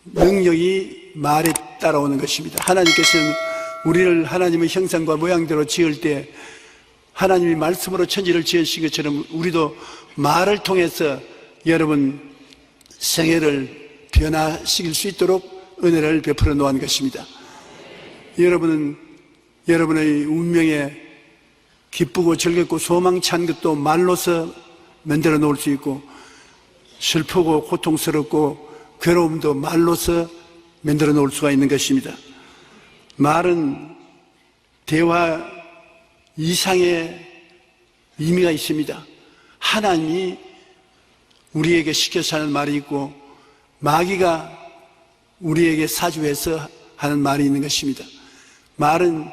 능력이 말에 따라오는 것입니다. 하나님께서는 우리를 하나님의 형상과 모양대로 지을 때 하나님이 말씀으로 천지를 지으신 것처럼 우리도 말을 통해서 여러분 생애를 변화시킬 수 있도록 은혜를 베풀어 놓은 것입니다. 여러분은 여러분의 운명에 기쁘고 즐겁고 소망찬 것도 말로서 만들어 놓을 수 있고, 슬프고 고통스럽고 괴로움도 말로서 만들어 놓을 수가 있는 것입니다. 말은 대화 이상의 의미가 있습니다. 하나님이 우리에게 시켜서 하는 말이 있고, 마귀가 우리에게 사주해서 하는 말이 있는 것입니다. 말은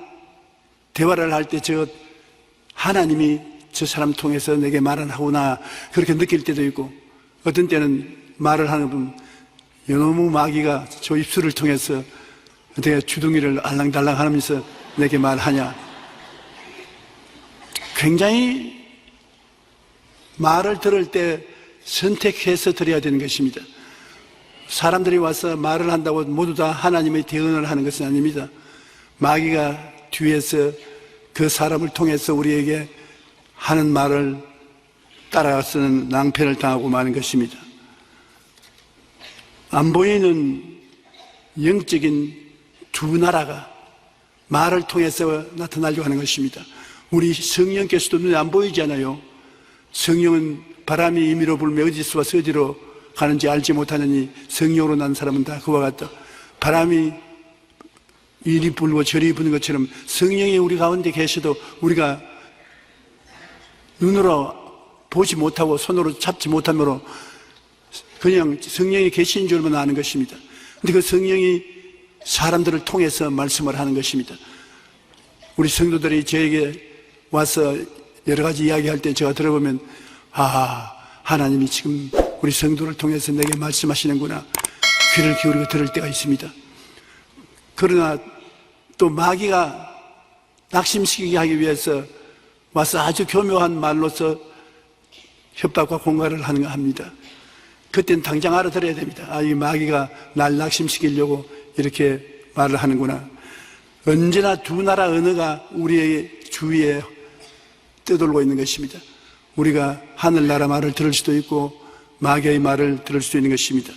대화를 할 때 하나님이 저 사람 통해서 내게 말을 하구나 그렇게 느낄 때도 있고, 어떤 때는 말을 하는 분 너무 마귀가 저 입술을 통해서 내가 주둥이를 알랑달랑 하면서 내게 말하냐. 굉장히 말을 들을 때 선택해서 들어야 되는 것입니다. 사람들이 와서 말을 한다고 모두 다 하나님의 대언을 하는 것은 아닙니다. 마귀가 뒤에서 그 사람을 통해서 우리에게 하는 말을 따라가서는 낭패를 당하고 마는 것입니다. 안 보이는 영적인 두 나라가 말을 통해서 나타나려고 하는 것입니다. 우리 성령께서도 눈에 안 보이잖아요. 성령은 바람이 임의로 불며 어디서 와서 어디로 가는지 알지 못하느니 성령으로 난 사람은 다 그와 같다. 바람이 이리 불고 저리 부는 것처럼 성령이 우리 가운데 계셔도 우리가 눈으로 보지 못하고 손으로 잡지 못하므로 그냥 성령이 계신 줄만 아는 것입니다. 그런데 그 성령이 사람들을 통해서 말씀을 하는 것입니다. 우리 성도들이 저에게 와서 여러 가지 이야기할 때 제가 들어보면, 하나님이 지금 우리 성도를 통해서 내게 말씀하시는구나, 귀를 기울이고 들을 때가 있습니다. 그러나 또 마귀가 낙심시키게 하기 위해서 와서 아주 교묘한 말로서 협박과 공갈을 합니다. 그때는 당장 알아들어야 됩니다. 이 마귀가 날 낙심시키려고 이렇게 말을 하는구나. 언제나 두 나라 언어가 우리의 주위에 떠돌고 있는 것입니다. 우리가 하늘나라 말을 들을 수도 있고 마귀의 말을 들을 수도 있는 것입니다.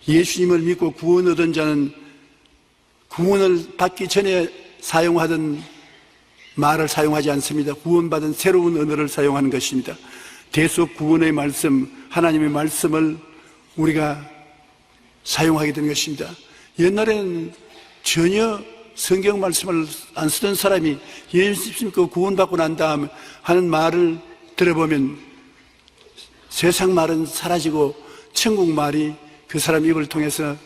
예수님을 믿고 구원 얻은 자는 구원을 받기 전에 사용하던 말을 사용하지 않습니다. 구원받은 새로운 언어를 사용하는 것입니다. 대속 구원의 말씀, 하나님의 말씀을 우리가 사용하게 되는 것입니다. 옛날에는 전혀 성경 말씀을 안 쓰던 사람이 예수 믿고 구원받고 난 다음 하는 말을 들어보면 세상 말은 사라지고 천국 말이 그 사람 입을 통해서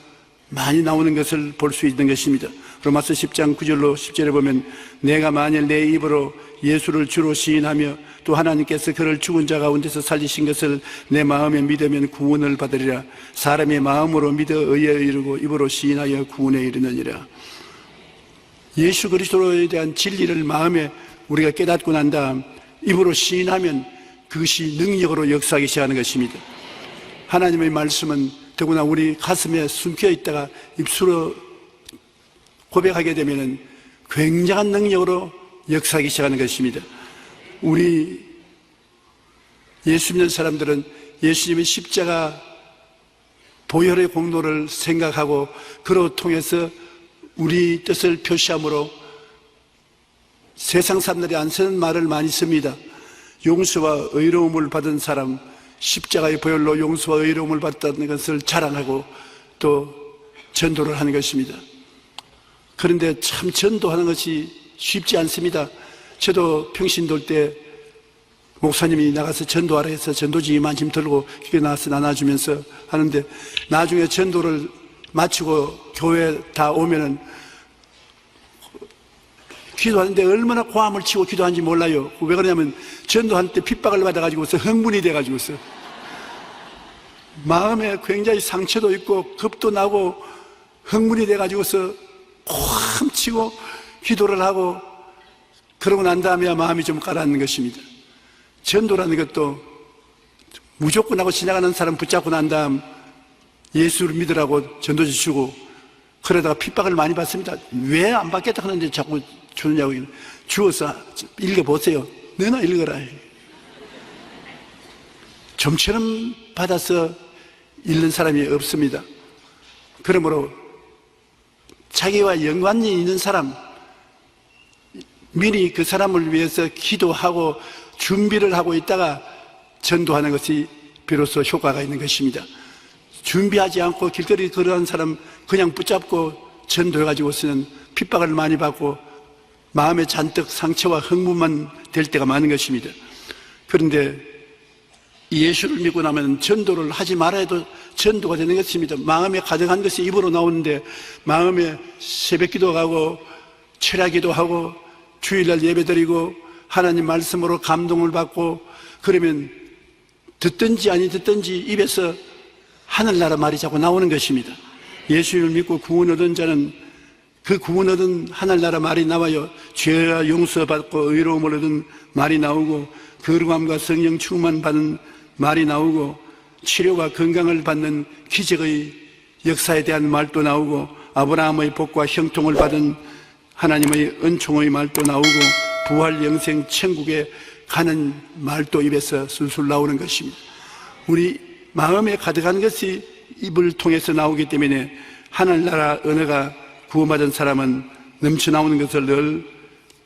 많이 나오는 것을 볼 수 있는 것입니다. 로마서 10장 9절로 10절에 보면, 내가 만일 내 입으로 예수를 주로 시인하며 또 하나님께서 그를 죽은 자 가운데서 살리신 것을 내 마음에 믿으면 구원을 받으리라. 사람의 마음으로 믿어 의에 이르고 입으로 시인하여 구원에 이르느니라. 예수 그리스도에 대한 진리를 마음에 우리가 깨닫고 난 다음 입으로 시인하면 그것이 능력으로 역사하기 시작하는 것입니다. 하나님의 말씀은 더구나 우리 가슴에 숨겨 있다가 입술로 고백하게 되면 굉장한 능력으로 역사하기 시작하는 것입니다. 우리 예수 믿는 사람들은 예수님의 십자가 보혈의 공로를 생각하고 그로 통해서 우리 뜻을 표시함으로 세상 사람들이 안 쓰는 말을 많이 씁니다. 용서와 의로움을 받은 사람, 십자가의 보혈로 용서와 의로움을 받았다는 것을 자랑하고 또 전도를 하는 것입니다. 그런데 참 전도하는 것이 쉽지 않습니다. 저도 평신 돌 때 목사님이 나가서 전도하라 해서 전도지 이만큼 들고 기계 나와서 나눠주면서 하는데, 나중에 전도를 마치고 교회 다 오면은 기도하는데 얼마나 고함을 치고 기도하는지 몰라요. 왜 그러냐면 전도할 때 핍박을 받아가지고서 흥분이 돼가지고서 마음에 굉장히 상처도 있고 겁도 나고 흥분이 돼가지고서 고함 치고 기도를 하고 그러고 난 다음에야 마음이 좀 가라앉는 것입니다. 전도라는 것도 무조건 하고 지나가는 사람 붙잡고 난 다음 예수를 믿으라고 전도지 주고 그러다가 핍박을 많이 받습니다. 왜 안 받겠다 하는데 자꾸 주느냐고. 주어서 읽어보세요. 너나 읽어라. 좀처럼 받아서 읽는 사람이 없습니다. 그러므로 자기와 연관이 있는 사람, 미리 그 사람을 위해서 기도하고 준비를 하고 있다가 전도하는 것이 비로소 효과가 있는 것입니다. 준비하지 않고 길거리 걸어가는 사람 그냥 붙잡고 전도해가지고서는 핍박을 많이 받고 마음에 잔뜩 상처와 흥분만 될 때가 많은 것입니다. 그런데 예수를 믿고 나면 전도를 하지 말아야 해도 전도가 되는 것입니다. 마음에 가득한 것이 입으로 나오는데 마음에 새벽기도 하고 철야기도 하고 주일날 예배드리고 하나님 말씀으로 감동을 받고 그러면 듣든지 아니 듣든지 입에서 하늘나라 말이 자꾸 나오는 것입니다. 예수를 믿고 구원 얻은 자는 그 구원 얻은 하늘나라 말이 나와요. 죄와 용서받고 의로움을 얻은 말이 나오고 거룩함과 성령 충만 받은 말이 나오고 치료와 건강을 받는 기적의 역사에 대한 말도 나오고 아브라함의 복과 형통을 받은 하나님의 은총의 말도 나오고 부활 영생 천국에 가는 말도 입에서 술술 나오는 것입니다. 우리 마음에 가득한 것이 입을 통해서 나오기 때문에 하늘나라 언어가 구원받은 사람은 넘쳐나오는 것을 늘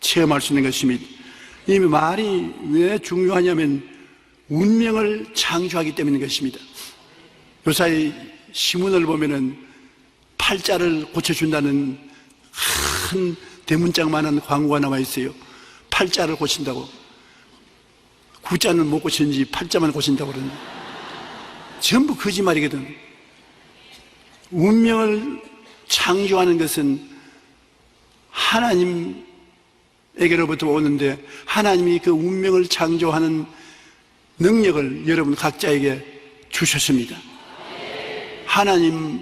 체험할 수 있는 것입니다. 이 말이 왜 중요하냐면 운명을 창조하기 때문인 것입니다. 요사이 신문을 보면은 팔자를 고쳐준다는 큰 대문짝만한 광고가 나와 있어요. 팔자를 고친다고. 구자는 못 고치는지 팔자만 고친다고 그러는데 전부 거짓말이거든. 운명을 창조하는 것은 하나님에게로부터 오는데 하나님이 그 운명을 창조하는 능력을 여러분 각자에게 주셨습니다. 하나님이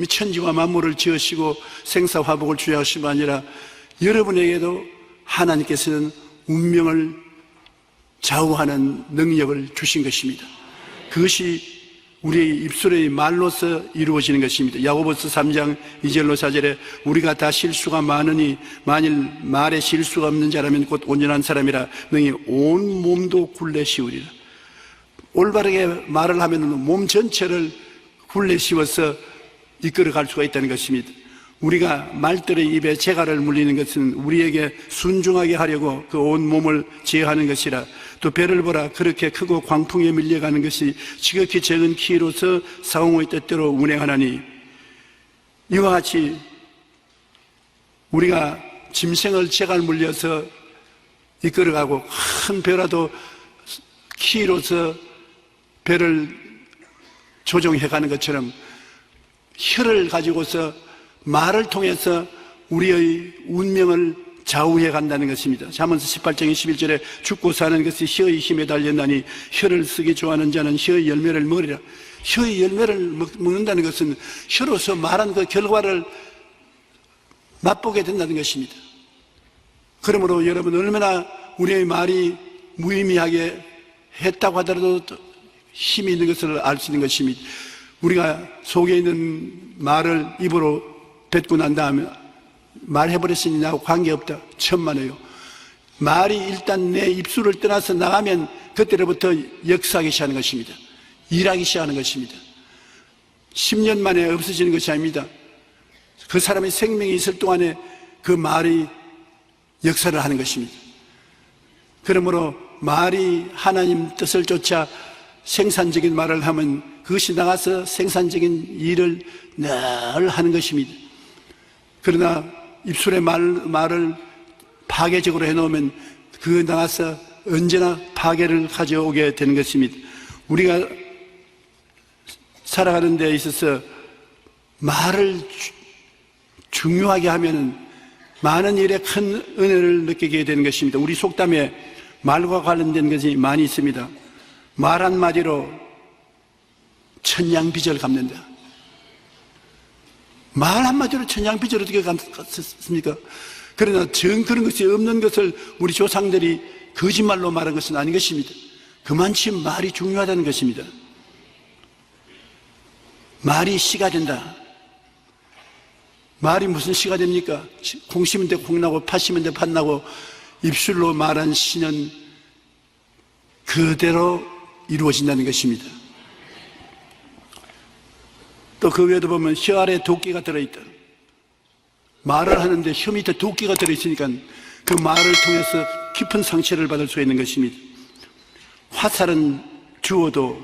천지와 만물을 지으시고 생사화복을 주하신 분 아니라 여러분에게도 하나님께서는 운명을 좌우하는 능력을 주신 것입니다. 그것이 우리의 입술의 말로서 이루어지는 것입니다. 야고보서 3장 2절로 4절에 우리가 다 실수가 많으니 만일 말에 실수가 없는 자라면 곧 온전한 사람이라 능히 온 몸도 굴레 씌우리라. 올바르게 말을 하면 몸 전체를 굴레 씌워서 이끌어갈 수가 있다는 것입니다. 우리가 말들의 입에 재갈을 물리는 것은 우리에게 순종하게 하려고 그 온 몸을 제어하는 것이라. 또 배를 보라 그렇게 크고 광풍에 밀려가는 것이 지극히 적은 키로서 사홍의 뜻대로 운행하나니 이와 같이 우리가 짐승을 재갈 물려서 이끌어가고 큰 배라도 키로서 배를 조종해가는 것처럼 혀를 가지고서 말을 통해서 우리의 운명을 좌우해 간다는 것입니다. 잠언서 18장 21절에 죽고 사는 것이 혀의 힘에 달렸나니 혀를 쓰기 좋아하는 자는 혀의 열매를 먹으리라. 혀의 열매를 먹는다는 것은 혀로서 말한 그 결과를 맛보게 된다는 것입니다. 그러므로 여러분 얼마나 우리의 말이 무의미하게 했다고 하더라도 힘이 있는 것을 알 수 있는 것입니다. 우리가 속에 있는 말을 입으로 뱉고 난 다음에 말해버렸으니 나하고 관계없다. 천만에요. 말이 일단 내 입술을 떠나서 나가면 그때로부터 역사하기 시작하는 것입니다. 일하기 시작하는 것입니다. 10년 만에 없어지는 것이 아닙니다. 그 사람의 생명이 있을 동안에 그 말이 역사를 하는 것입니다. 그러므로 말이 하나님 뜻을 쫓아 생산적인 말을 하면 그것이 나가서 생산적인 일을 늘 하는 것입니다. 그러나 입술의 말을 파괴적으로 해놓으면 그 나가서 언제나 파괴를 가져오게 되는 것입니다. 우리가 살아가는 데 있어서 말을 중요하게 하면은 많은 일에 큰 은혜를 느끼게 되는 것입니다. 우리 속담에 말과 관련된 것이 많이 있습니다. 말 한마디로 천냥빚을 갚는다. 말 한마디로 천냥빚을 어떻게 갚습니까? 그러나 그런 것이 없는 것을 우리 조상들이 거짓말로 말한 것은 아닌 것입니다. 그만치 말이 중요하다는 것입니다. 말이 씨가 된다. 말이 무슨 씨가 됩니까? 콩 심은 데 콩 나고 팥 심은 데 팥 나고 입술로 말한 씨는 그대로 이루어진다는 것입니다. 또 그 외에도 보면 혀 아래 도끼가 들어있다. 말을 하는데 혀 밑에 도끼가 들어있으니까 그 말을 통해서 깊은 상처를 받을 수 있는 것입니다. 화살은 주어도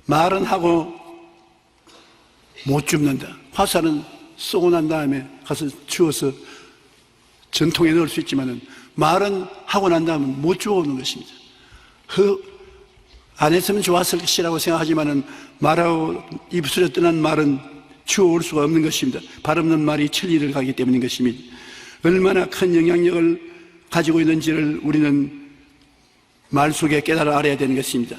말은 하고 못 줍는다. 화살은 쏘고 난 다음에 가서 주워서 전통에 넣을 수 있지만은 말은 하고 난 다음에 못 주워오는 것입니다. 안 했으면 좋았을 것이라고 생각하지만은 말하고 입술에 떠난 말은 주워올 수가 없는 것입니다. 발 없는 말이 천리를 가기 때문인 것입니다. 얼마나 큰 영향력을 가지고 있는지를 우리는 말 속에 깨달아 알아야 되는 것입니다.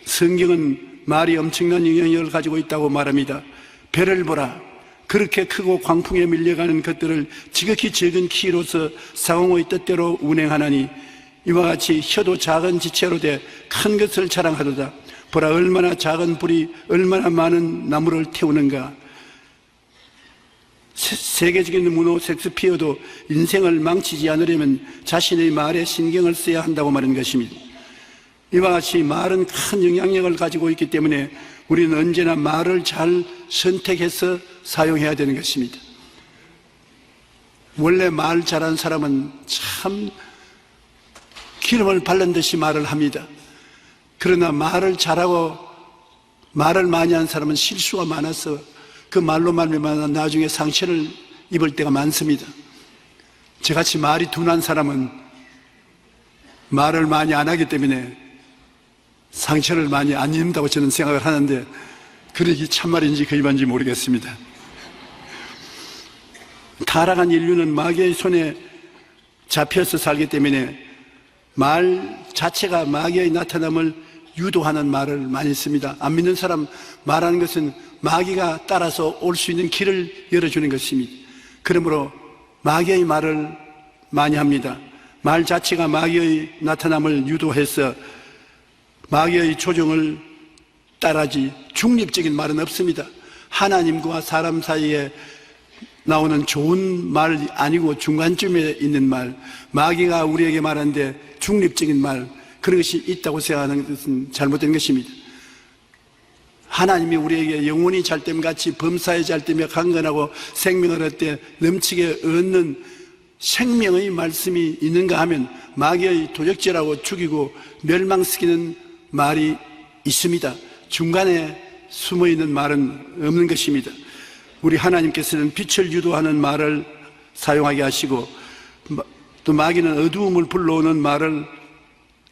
성경은 말이 엄청난 영향력을 가지고 있다고 말합니다. 배를 보라. 그렇게 크고 광풍에 밀려가는 것들을 지극히 적은 키로서 상홍의 뜻대로 운행하나니 이와 같이 혀도 작은 지체로 돼 큰 것을 자랑하도다. 보라, 얼마나 작은 불이 얼마나 많은 나무를 태우는가. 세계적인 문호 섹스피어도 인생을 망치지 않으려면 자신의 말에 신경을 써야 한다고 말하는 것입니다. 이와 같이 말은 큰 영향력을 가지고 있기 때문에 우리는 언제나 말을 잘 선택해서 사용해야 되는 것입니다. 원래 말 잘하는 사람은 참 기름을 바른 듯이 말을 합니다. 그러나 말을 잘하고 말을 많이 하는 사람은 실수가 많아서 그 말로 말미암아 나중에 상처를 입을 때가 많습니다. 저같이 말이 둔한 사람은 말을 많이 안 하기 때문에 상처를 많이 안 입는다고 저는 생각을 하는데 그러기 참말인지 거짓말인지 모르겠습니다. 타락한 인류는 마귀의 손에 잡혀서 살기 때문에 말 자체가 마귀의 나타남을 유도하는 말을 많이 씁니다. 안 믿는 사람 말하는 것은 마귀가 따라서 올 수 있는 길을 열어주는 것입니다. 그러므로 마귀의 말을 많이 합니다. 말 자체가 마귀의 나타남을 유도해서 마귀의 조종을 따라지 중립적인 말은 없습니다. 하나님과 사람 사이에 나오는 좋은 말 아니고 중간쯤에 있는 말, 마귀가 우리에게 말하는데 중립적인 말, 그런 것이 있다고 생각하는 것은 잘못된 것입니다. 하나님이 우리에게 영혼이 잘됨같이 범사에 잘되며 강건하고 생명을 얻되 넘치게 얻는 생명의 말씀이 있는가 하면 마귀의 도적질하고 죽이고 멸망시키는 말이 있습니다. 중간에 숨어있는 말은 없는 것입니다. 우리 하나님께서는 빛을 유도하는 말을 사용하게 하시고 또 마귀는 어두움을 불러오는 말을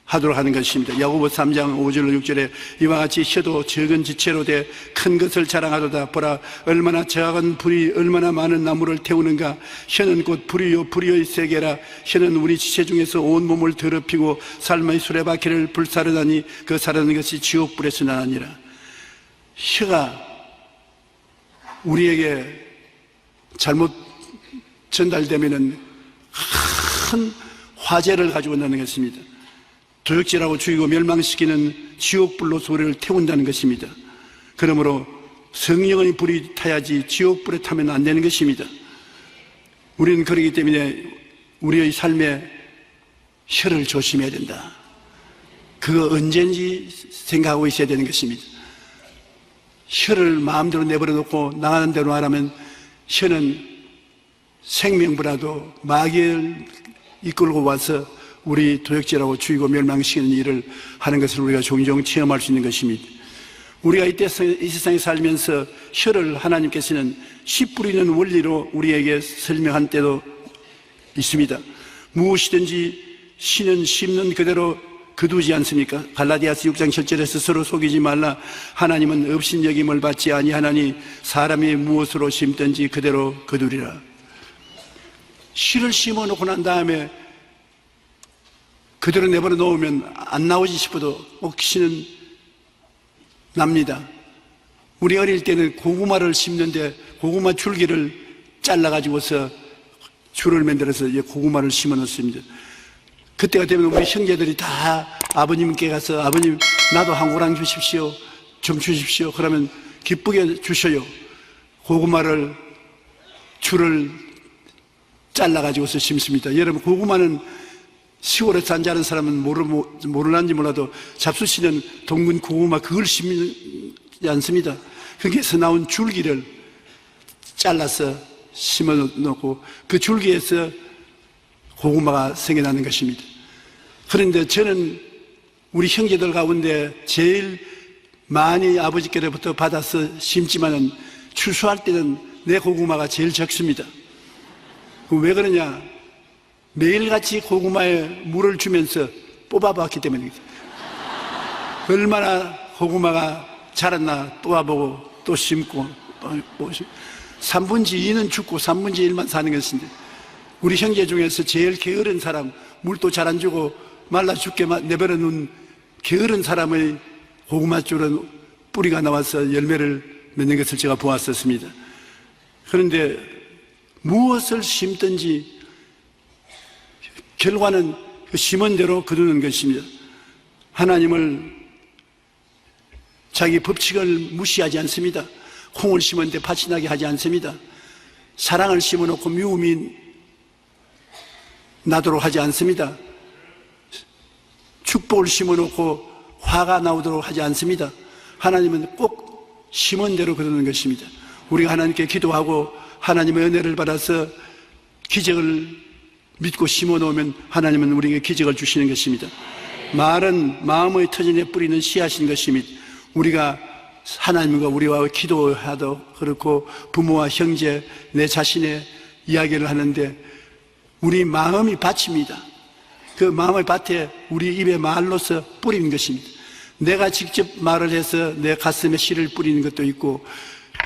하도록 하는 것입니다. 야고보 3장 5절로 6절에 이와 같이 혀도 적은 지체로 돼 큰 것을 자랑하도다. 보라, 얼마나 작은 불이 얼마나 많은 나무를 태우는가. 혀는 곧 불이요 불의의 세계라. 혀는 우리 지체 중에서 온몸을 더럽히고 삶의 수레바퀴를 불사르다니 그 사르는 것이 지옥불에서 나느니라. 혀가 우리에게 잘못 전달되면은 큰 화재를 가지고 온다는 것입니다. 도적질하고 죽이고 멸망시키는 지옥불로 소리를 태운다는 것입니다. 그러므로 성령의 불이 타야지 지옥불에 타면 안 되는 것입니다. 우리는 그렇기 때문에 우리의 삶에 혀를 조심해야 된다. 그거 언제인지 생각하고 있어야 되는 것입니다. 혀를 마음대로 내버려 놓고 나가는 대로 하라면 혀는 생명보다도 마귀를 이끌고 와서 우리 도적질하고 죽이고 멸망시키는 일을 하는 것을 우리가 종종 체험할 수 있는 것입니다. 우리가 이 세상에 살면서 혀를 하나님께서는 씨 뿌리는 원리로 우리에게 설명한 때도 있습니다. 무엇이든지 씨는 심는 그대로 거두지 않습니까? 갈라디아서 6장 7절에서 서로 속이지 말라. 하나님은 업신여김을 받지 아니하나니 사람이 무엇으로 심든지 그대로 거두리라. 씨를 심어놓고 난 다음에 그대로 내버려 놓으면 안 나오지 싶어도 혹시는 납니다. 우리 어릴 때는 고구마를 심는데 고구마 줄기를 잘라가지고서 줄을 만들어서 고구마를 심어 놓습니다. 그때가 되면 우리 형제들이 다 아버님께 가서 아버님 나도 한 고랑 주십시오, 좀 주십시오. 그러면 기쁘게 주셔요. 고구마를 줄을 잘라가지고서 심습니다. 여러분, 고구마는 시골에 산자는 사람은 모르는지 몰라도 잡수시는 동근 고구마 그걸 심지 않습니다. 거기에서 나온 줄기를 잘라서 심어 놓고 그 줄기에서 고구마가 생겨나는 것입니다. 그런데 저는 우리 형제들 가운데 제일 많이 아버지께로부터 받아서 심지만은 추수할 때는 내 고구마가 제일 적습니다. 왜 그러냐? 매일같이 고구마에 물을 주면서 뽑아봤기 때문입니다. 얼마나 고구마가 자랐나 또 와보고 또 심고 또 3분지 2는 죽고 3분지 1만 사는 것인데, 우리 형제 중에서 제일 게으른 사람, 물도 잘 안 주고 말라 죽게 내버려 놓은 게으른 사람의 고구마줄은 뿌리가 나와서 열매를 맺는 것을 제가 보았었습니다. 그런데 무엇을 심든지 결과는 그 심은 대로 거두는 것입니다. 하나님을 자기 법칙을 무시하지 않습니다. 콩을 심었는데 팥이 나게 하지 않습니다. 사랑을 심어놓고 미움이 나도록 하지 않습니다. 축복을 심어놓고 화가 나오도록 하지 않습니다. 하나님은 꼭 심은 대로 거두는 것입니다. 우리가 하나님께 기도하고 하나님의 은혜를 받아서 기적을 믿고 심어놓으면 하나님은 우리에게 기적을 주시는 것입니다. 말은 마음의 터전에 뿌리는 씨앗인 것입니다. 우리가 하나님과 우리와 기도하도 그렇고 부모와 형제, 내 자신의 이야기를 하는데 우리 마음이 밭입니다. 그 마음의 밭에 우리 입의 말로서 뿌리는 것입니다. 내가 직접 말을 해서 내 가슴에 씨를 뿌리는 것도 있고,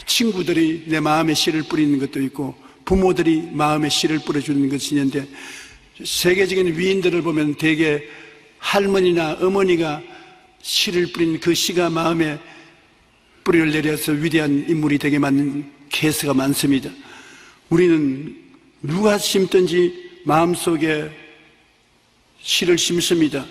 친구들이 내 마음에 씨를 뿌리는 것도 있고, 부모들이 마음에 씨를 뿌려주는 것이 있는데, 세계적인 위인들을 보면 대개 할머니나 어머니가 씨를 뿌린 그 씨가 마음에 뿌리를 내려서 위대한 인물이 되게 만든 케이스가 많습니다. 우리는 누가 심든지 마음속에 씨를 심습니다.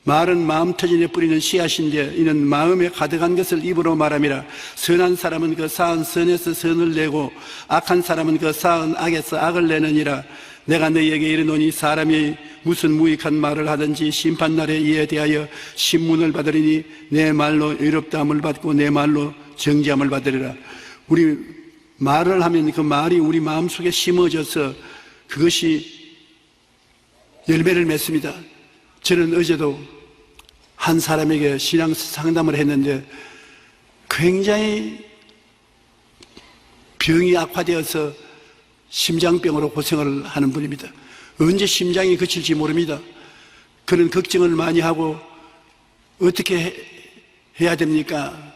말은 마음 터전에 뿌리는 씨앗인데 이는 마음에 가득한 것을 입으로 말함이라. 선한 사람은 그 쌓은 선에서 선을 내고 악한 사람은 그 쌓은 악에서 악을 내느니라. 내가 너희에게 이르노니 사람이 무슨 무익한 말을 하든지 심판날에 이에 대하여 신문을 받으리니 내 말로 의롭다함을 받고 내 말로 정죄함을 받으리라. 우리 말을 하면 그 말이 우리 마음속에 심어져서 그것이 열매를 맺습니다. 저는 어제도 한 사람에게 신앙 상담을 했는데 굉장히 병이 악화되어서 심장병으로 고생을 하는 분입니다. 언제 심장이 그칠지 모릅니다. 그런 걱정을 많이 하고 어떻게 해야 됩니까?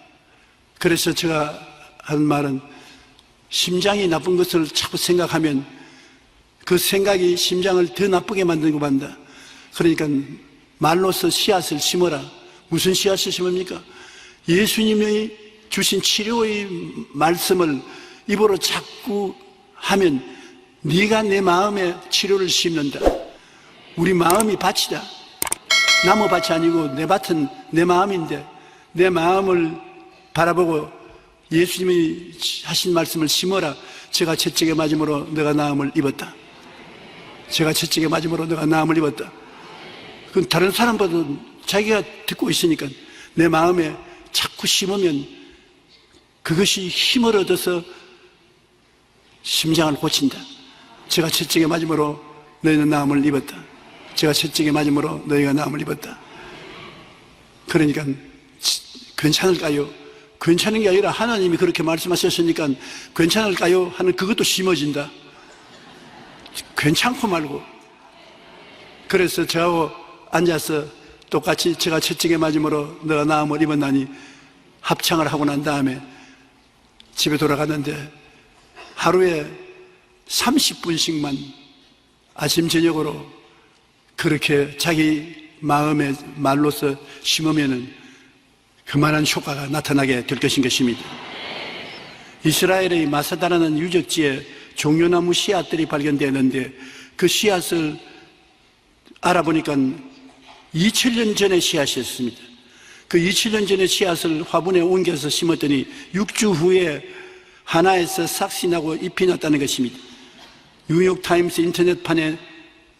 그래서 제가 하는 말은 심장이 나쁜 것을 자꾸 생각하면 그 생각이 심장을 더 나쁘게 만들고 만다. 그러니까 말로서 씨앗을 심어라. 무슨 씨앗을 심습니까? 예수님이 주신 치료의 말씀을 입으로 자꾸 하면 네가 내 마음에 치료를 심는다. 우리 마음이 밭이다. 나무 밭이 아니고 내 밭은 내 마음인데 내 마음을 바라보고 예수님이 하신 말씀을 심어라. 제가 채찍에 맞음으로 내가 나음을 입었다. 제가 채찍에 맞음으로 내가 나음을 입었다. 그건 다른 사람보다 자기가 듣고 있으니까 내 마음에 자꾸 심으면 그것이 힘을 얻어서 심장을 고친다. 제가 채찍에 맞음으로 너희는 나음을 입었다. 제가 채찍에 맞음으로 너희가 나음을 입었다. 그러니까 괜찮을까요? 괜찮은 게 아니라 하나님이 그렇게 말씀하셨으니까 괜찮을까요? 하는 그것도 심어진다. 괜찮고 말고. 그래서 저하고 앉아서 똑같이 제가 채찍에 맞음으로 너가 나음을 입었나니 합창을 하고 난 다음에 집에 돌아갔는데 하루에 30분씩만 아침 저녁으로 그렇게 자기 마음의 말로서 심으면은 그만한 효과가 나타나게 될 것인 것입니다. 이스라엘의 마사다라는 유적지에 종려나무 씨앗들이 발견되었는데 그 씨앗을 알아보니까 2000년 전의 씨앗이었습니다. 그 27년 전에 씨앗을 화분에 옮겨서 심었더니 6주 후에 하나에서 싹이 나고 잎이 났다는 것입니다. 뉴욕타임스 인터넷판에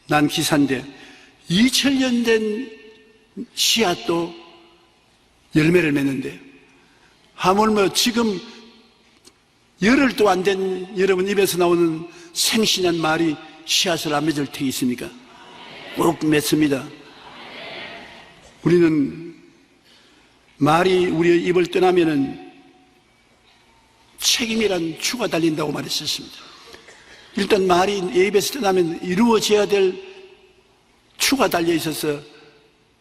난 기사인데 2000년 된 씨앗도 열매를 맺는데 하물며 지금 열흘도 안 된 여러분 입에서 나오는 생신한 말이 씨앗을 안 맺을 테기 있습니까? 꼭 맺습니다. 우리는 말이 우리의 입을 떠나면은 책임이란 추가 달린다고 말했었습니다. 일단 말이 내 입에서 떠나면 이루어져야 될 추가 달려 있어서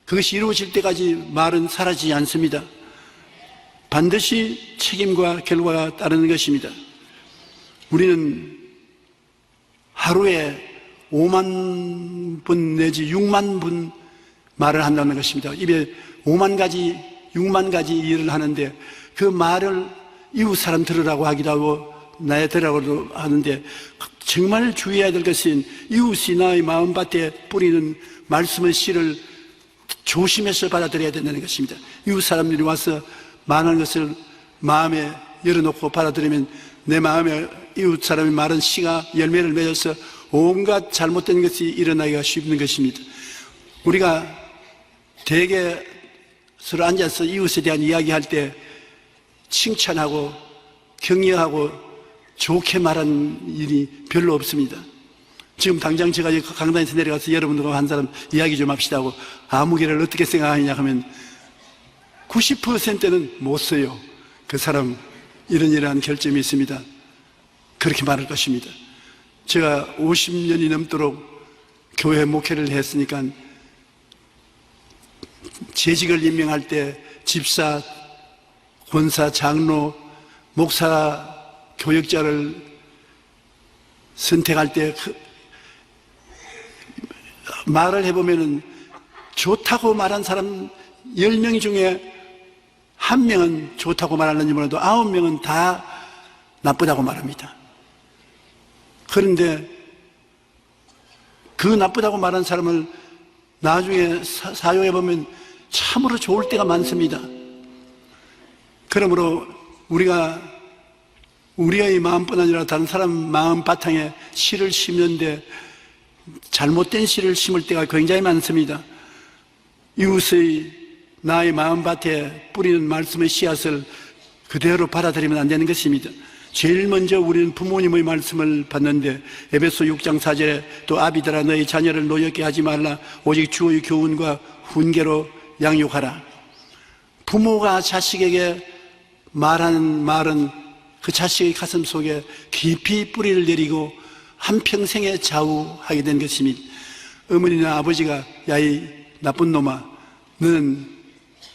그것이 이루어질 때까지 말은 사라지지 않습니다. 반드시 책임과 결과가 따르는 것입니다. 우리는 하루에 5만 분 내지 6만 분 말을 한다는 것입니다. 입에 5만 가지, 6만 가지 일을 하는데 그 말을 이웃 사람 들으라고 하기도 하고 나의 들으라고도 하는데 정말 주의해야 될 것은 이웃이 나의 마음밭에 뿌리는 말씀의 씨를 조심해서 받아들여야 된다는 것입니다. 이웃 사람들이 와서 말하는 것을 마음에 열어놓고 받아들이면 내 마음에 이웃 사람이 말한 씨가 열매를 맺어서 온갖 잘못된 것이 일어나기가 쉽는 것입니다. 우리가 대개 서로 앉아서 이웃에 대한 이야기할 때 칭찬하고 격려하고 좋게 말하는 일이 별로 없습니다. 지금 당장 제가 강단에서 내려가서 여러분들과 한 사람 이야기 좀 합시다 하고 아무개를 어떻게 생각하느냐 하면 90%는 못 써요. 그 사람 이러한 결점이 있습니다. 그렇게 말할 것입니다. 제가 50년이 넘도록 교회 목회를 했으니까 재직을 임명할 때 집사, 권사, 장로, 목사, 교역자를 선택할 때 말을 해보면은 좋다고 말한 사람 10명 중에 1명은 좋다고 말하는지 몰라도 9명은 다 나쁘다고 말합니다. 그런데 그 나쁘다고 말한 사람을 나중에 사용해보면 참으로 좋을 때가 많습니다. 그러므로 우리가 우리의 마음뿐 아니라 다른 사람 마음 바탕에 씨를 심는데 잘못된 씨를 심을 때가 굉장히 많습니다. 이웃의 나의 마음밭에 뿌리는 말씀의 씨앗을 그대로 받아들이면 안 되는 것입니다. 제일 먼저 우리는 부모님의 말씀을 받는데 에베소 6장 4절에 또 아비들아 너희 자녀를 노엽게 하지 말라 오직 주의 교훈과 훈계로 양육하라. 부모가 자식에게 말하는 말은 그 자식의 가슴 속에 깊이 뿌리를 내리고 한평생에 좌우하게 된 것입니다. 어머니나 아버지가 야 이 나쁜 놈아 너는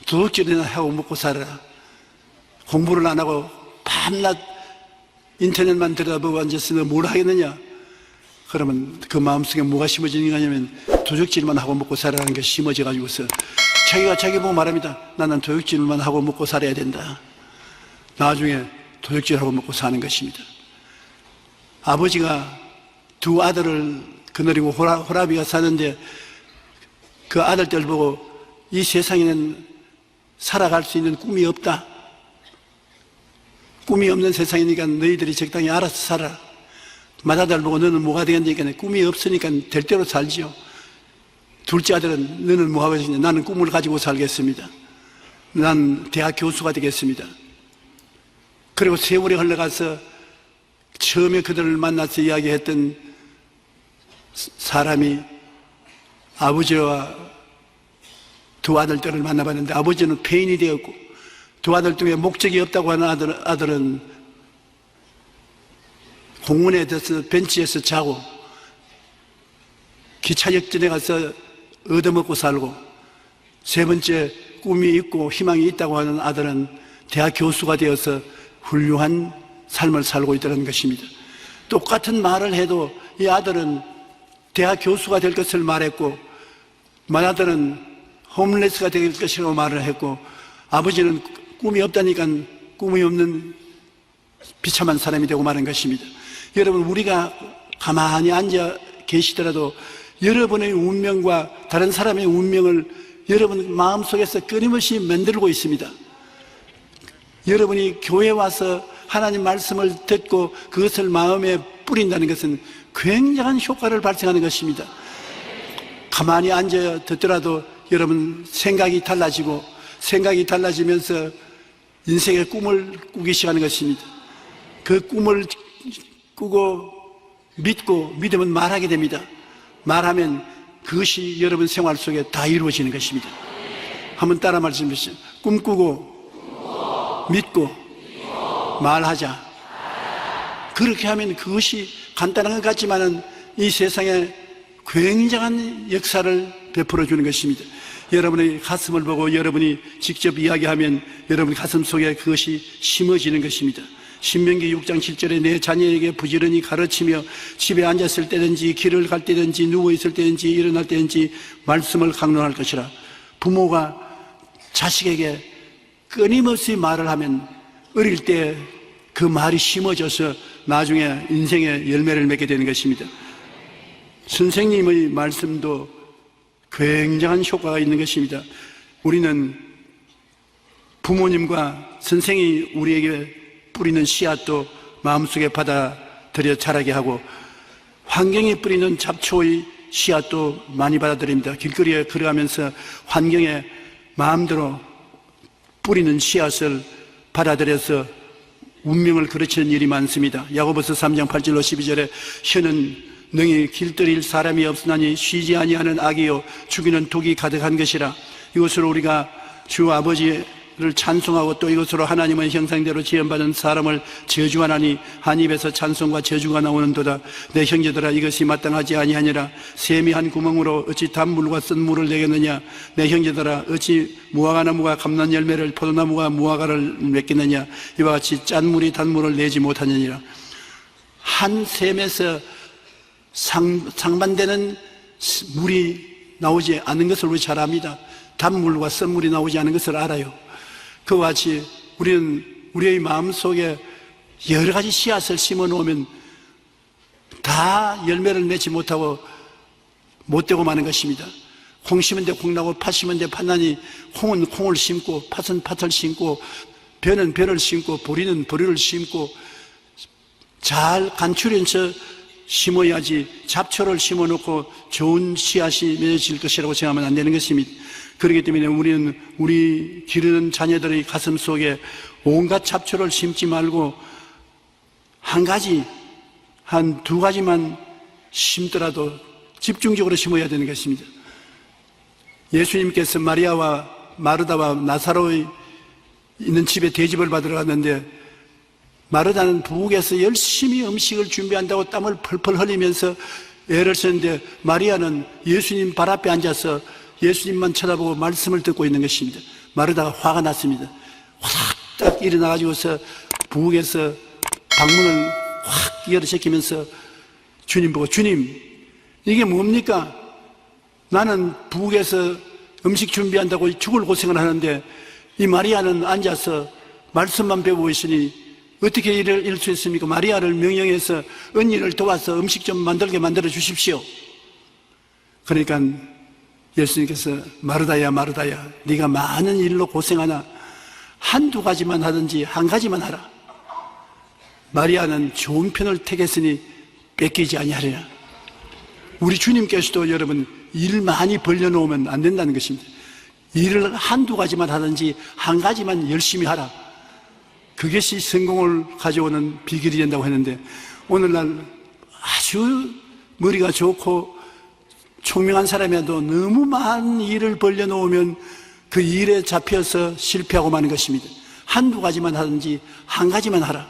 도둑질이나 하고 먹고 살아라. 공부를 안 하고 밤낮 인터넷만 들여다보고 앉아서 너 뭘 하겠느냐? 그러면 그 마음속에 뭐가 심어지는 거냐면 도둑질만 하고 먹고 살아라는 게 심어져 가지고서 자기가 자기 보고 말합니다. 나는 도둑질만 하고 먹고 살아야 된다. 나중에 도둑질하고 먹고 사는 것입니다. 아버지가 두 아들을 거느리고 호라비가 사는데 그 아들들 보고 이 세상에는 살아갈 수 있는 꿈이 없다. 꿈이 없는 세상이니까 너희들이 적당히 알아서 살아. 맏아들 보고 너는 뭐가 되겠냐니까 꿈이 없으니까 될 대로 살지요. 둘째 아들은 너는 뭐 하고 있느냐? 나는 꿈을 가지고 살겠습니다. 난 대학 교수가 되겠습니다. 그리고 세월이 흘러가서 처음에 그들을 만나서 이야기했던 사람이 아버지와 두 아들들을 만나봤는데 아버지는 폐인이 되었고 두 아들 중에 목적이 없다고 하는 아들은 공원에 들어서 벤치에서 자고 기차역전에 가서 얻어먹고 살고 세 번째 꿈이 있고 희망이 있다고 하는 아들은 대학 교수가 되어서 훌륭한 삶을 살고 있다는 것입니다. 똑같은 말을 해도 이 아들은 대학 교수가 될 것을 말했고 맏아들은 홈레스가 될 것이라고 말을 했고 아버지는 꿈이 없다니까 꿈이 없는 비참한 사람이 되고 마는 것입니다. 여러분 우리가 가만히 앉아 계시더라도 여러분의 운명과 다른 사람의 운명을 여러분 마음속에서 끊임없이 만들고 있습니다. 여러분이 교회 와서 하나님 말씀을 듣고 그것을 마음에 뿌린다는 것은 굉장한 효과를 발생하는 것입니다. 가만히 앉아 듣더라도 여러분 생각이 달라지고, 생각이 달라지면서 인생의 꿈을 꾸기 시작하는 것입니다. 그 꿈을 꾸고 믿고, 믿으면 말하게 됩니다. 말하면 그것이 여러분 생활 속에 다 이루어지는 것입니다. 한번 따라 말씀해 주시죠. 꿈꾸고 믿고 말하자. 그렇게 하면 그것이 간단한 것 같지만은 이 세상에 굉장한 역사를 베풀어 주는 것입니다. 여러분의 가슴을 보고 여러분이 직접 이야기하면 여러분 가슴 속에 그것이 심어지는 것입니다. 신명기 6장 7절에 내 자녀에게 부지런히 가르치며 집에 앉았을 때든지 길을 갈 때든지 누워있을 때든지 일어날 때든지 말씀을 강론할 것이라. 부모가 자식에게 끊임없이 말을 하면 어릴 때 그 말이 심어져서 나중에 인생의 열매를 맺게 되는 것입니다. 선생님의 말씀도 굉장한 효과가 있는 것입니다. 우리는 부모님과 선생이 우리에게 뿌리는 씨앗도 마음속에 받아들여 자라게 하고, 환경에 뿌리는 잡초의 씨앗도 많이 받아들입니다. 길거리에 걸어가면서 환경에 마음대로 뿌리는 씨앗을 받아들여서 운명을 그르치는 일이 많습니다. 야고보서 3장 8절로 12절에 혀는 능히 길들일 사람이 없으나니 쉬지 아니하는 악이요 죽이는 독이 가득한 것이라. 이것으로 우리가 주 아버지를 찬송하고 또 이것으로 하나님의 형상대로 지음받은 사람을 저주하나니 한 입에서 찬송과 저주가 나오는도다. 내 형제들아 이것이 마땅하지 아니하니라. 샘이 한 구멍으로 어찌 단물과 쓴 물을 내겠느냐. 내 형제들아 어찌 무화과나무가 감난 열매를 포도나무가 무화과를 맺겠느냐. 이와 같이 짠 물이 단물을 내지 못하느니라. 한 샘에서 상반되는 물이 나오지 않는 것을 우리 잘 압니다. 단물과 쓴 물이 나오지 않는 것을 알아요. 그와 같이 우리는 우리의 마음속에 여러 가지 씨앗을 심어 놓으면 다 열매를 맺지 못하고 못되고 마는 것입니다. 콩 심은 데 콩 나고 팥 심은 데 팥 나니, 콩은 콩을 심고 팥은 팥을 심고 벼는 벼를 심고 보리는 보리를 심고 잘 간추려서 심어야지 잡초를 심어 놓고 좋은 씨앗이 맺어질 것이라고 생각하면 안 되는 것입니다. 그렇기 때문에 우리는 우리 기르는 자녀들의 가슴 속에 온갖 잡초를 심지 말고 한 가지, 한 두 가지만 심더라도 집중적으로 심어야 되는 것입니다. 예수님께서 마리아와 마르다와 나사로의 있는 집에 대접을 받으러 갔는데, 마르다는 부엌에서 열심히 음식을 준비한다고 땀을 펄펄 흘리면서 애를 쓰는데, 마리아는 예수님 발 앞에 앉아서 예수님만 쳐다보고 말씀을 듣고 있는 것입니다. 마르다가 화가 났습니다. 확 일어나가지고서 부엌에서 방문을 확 열어제끼면서 주님 보고, 주님 이게 뭡니까? 나는 부엌에서 음식 준비한다고 죽을 고생을 하는데 이 마리아는 앉아서 말씀만 배우고 있으니 어떻게 이럴 수 있습니까? 마리아를 명령해서 언니를 도와서 음식 좀 만들게 만들어 주십시오. 그러니까 예수님께서 마르다야 마르다야, 네가 많은 일로 고생하나 한두 가지만 하든지 한 가지만 하라. 마리아는 좋은 편을 택했으니 뺏기지 아니하리라. 우리 주님께서도 여러분 일 많이 벌려놓으면 안 된다는 것입니다. 일을 한두 가지만 하든지 한 가지만 열심히 하라. 그것이 성공을 가져오는 비결이 된다고 했는데, 오늘날 아주 머리가 좋고 총명한 사람이라도 너무 많은 일을 벌려놓으면 그 일에 잡혀서 실패하고 마는 것입니다. 한두 가지만 하든지 한 가지만 하라.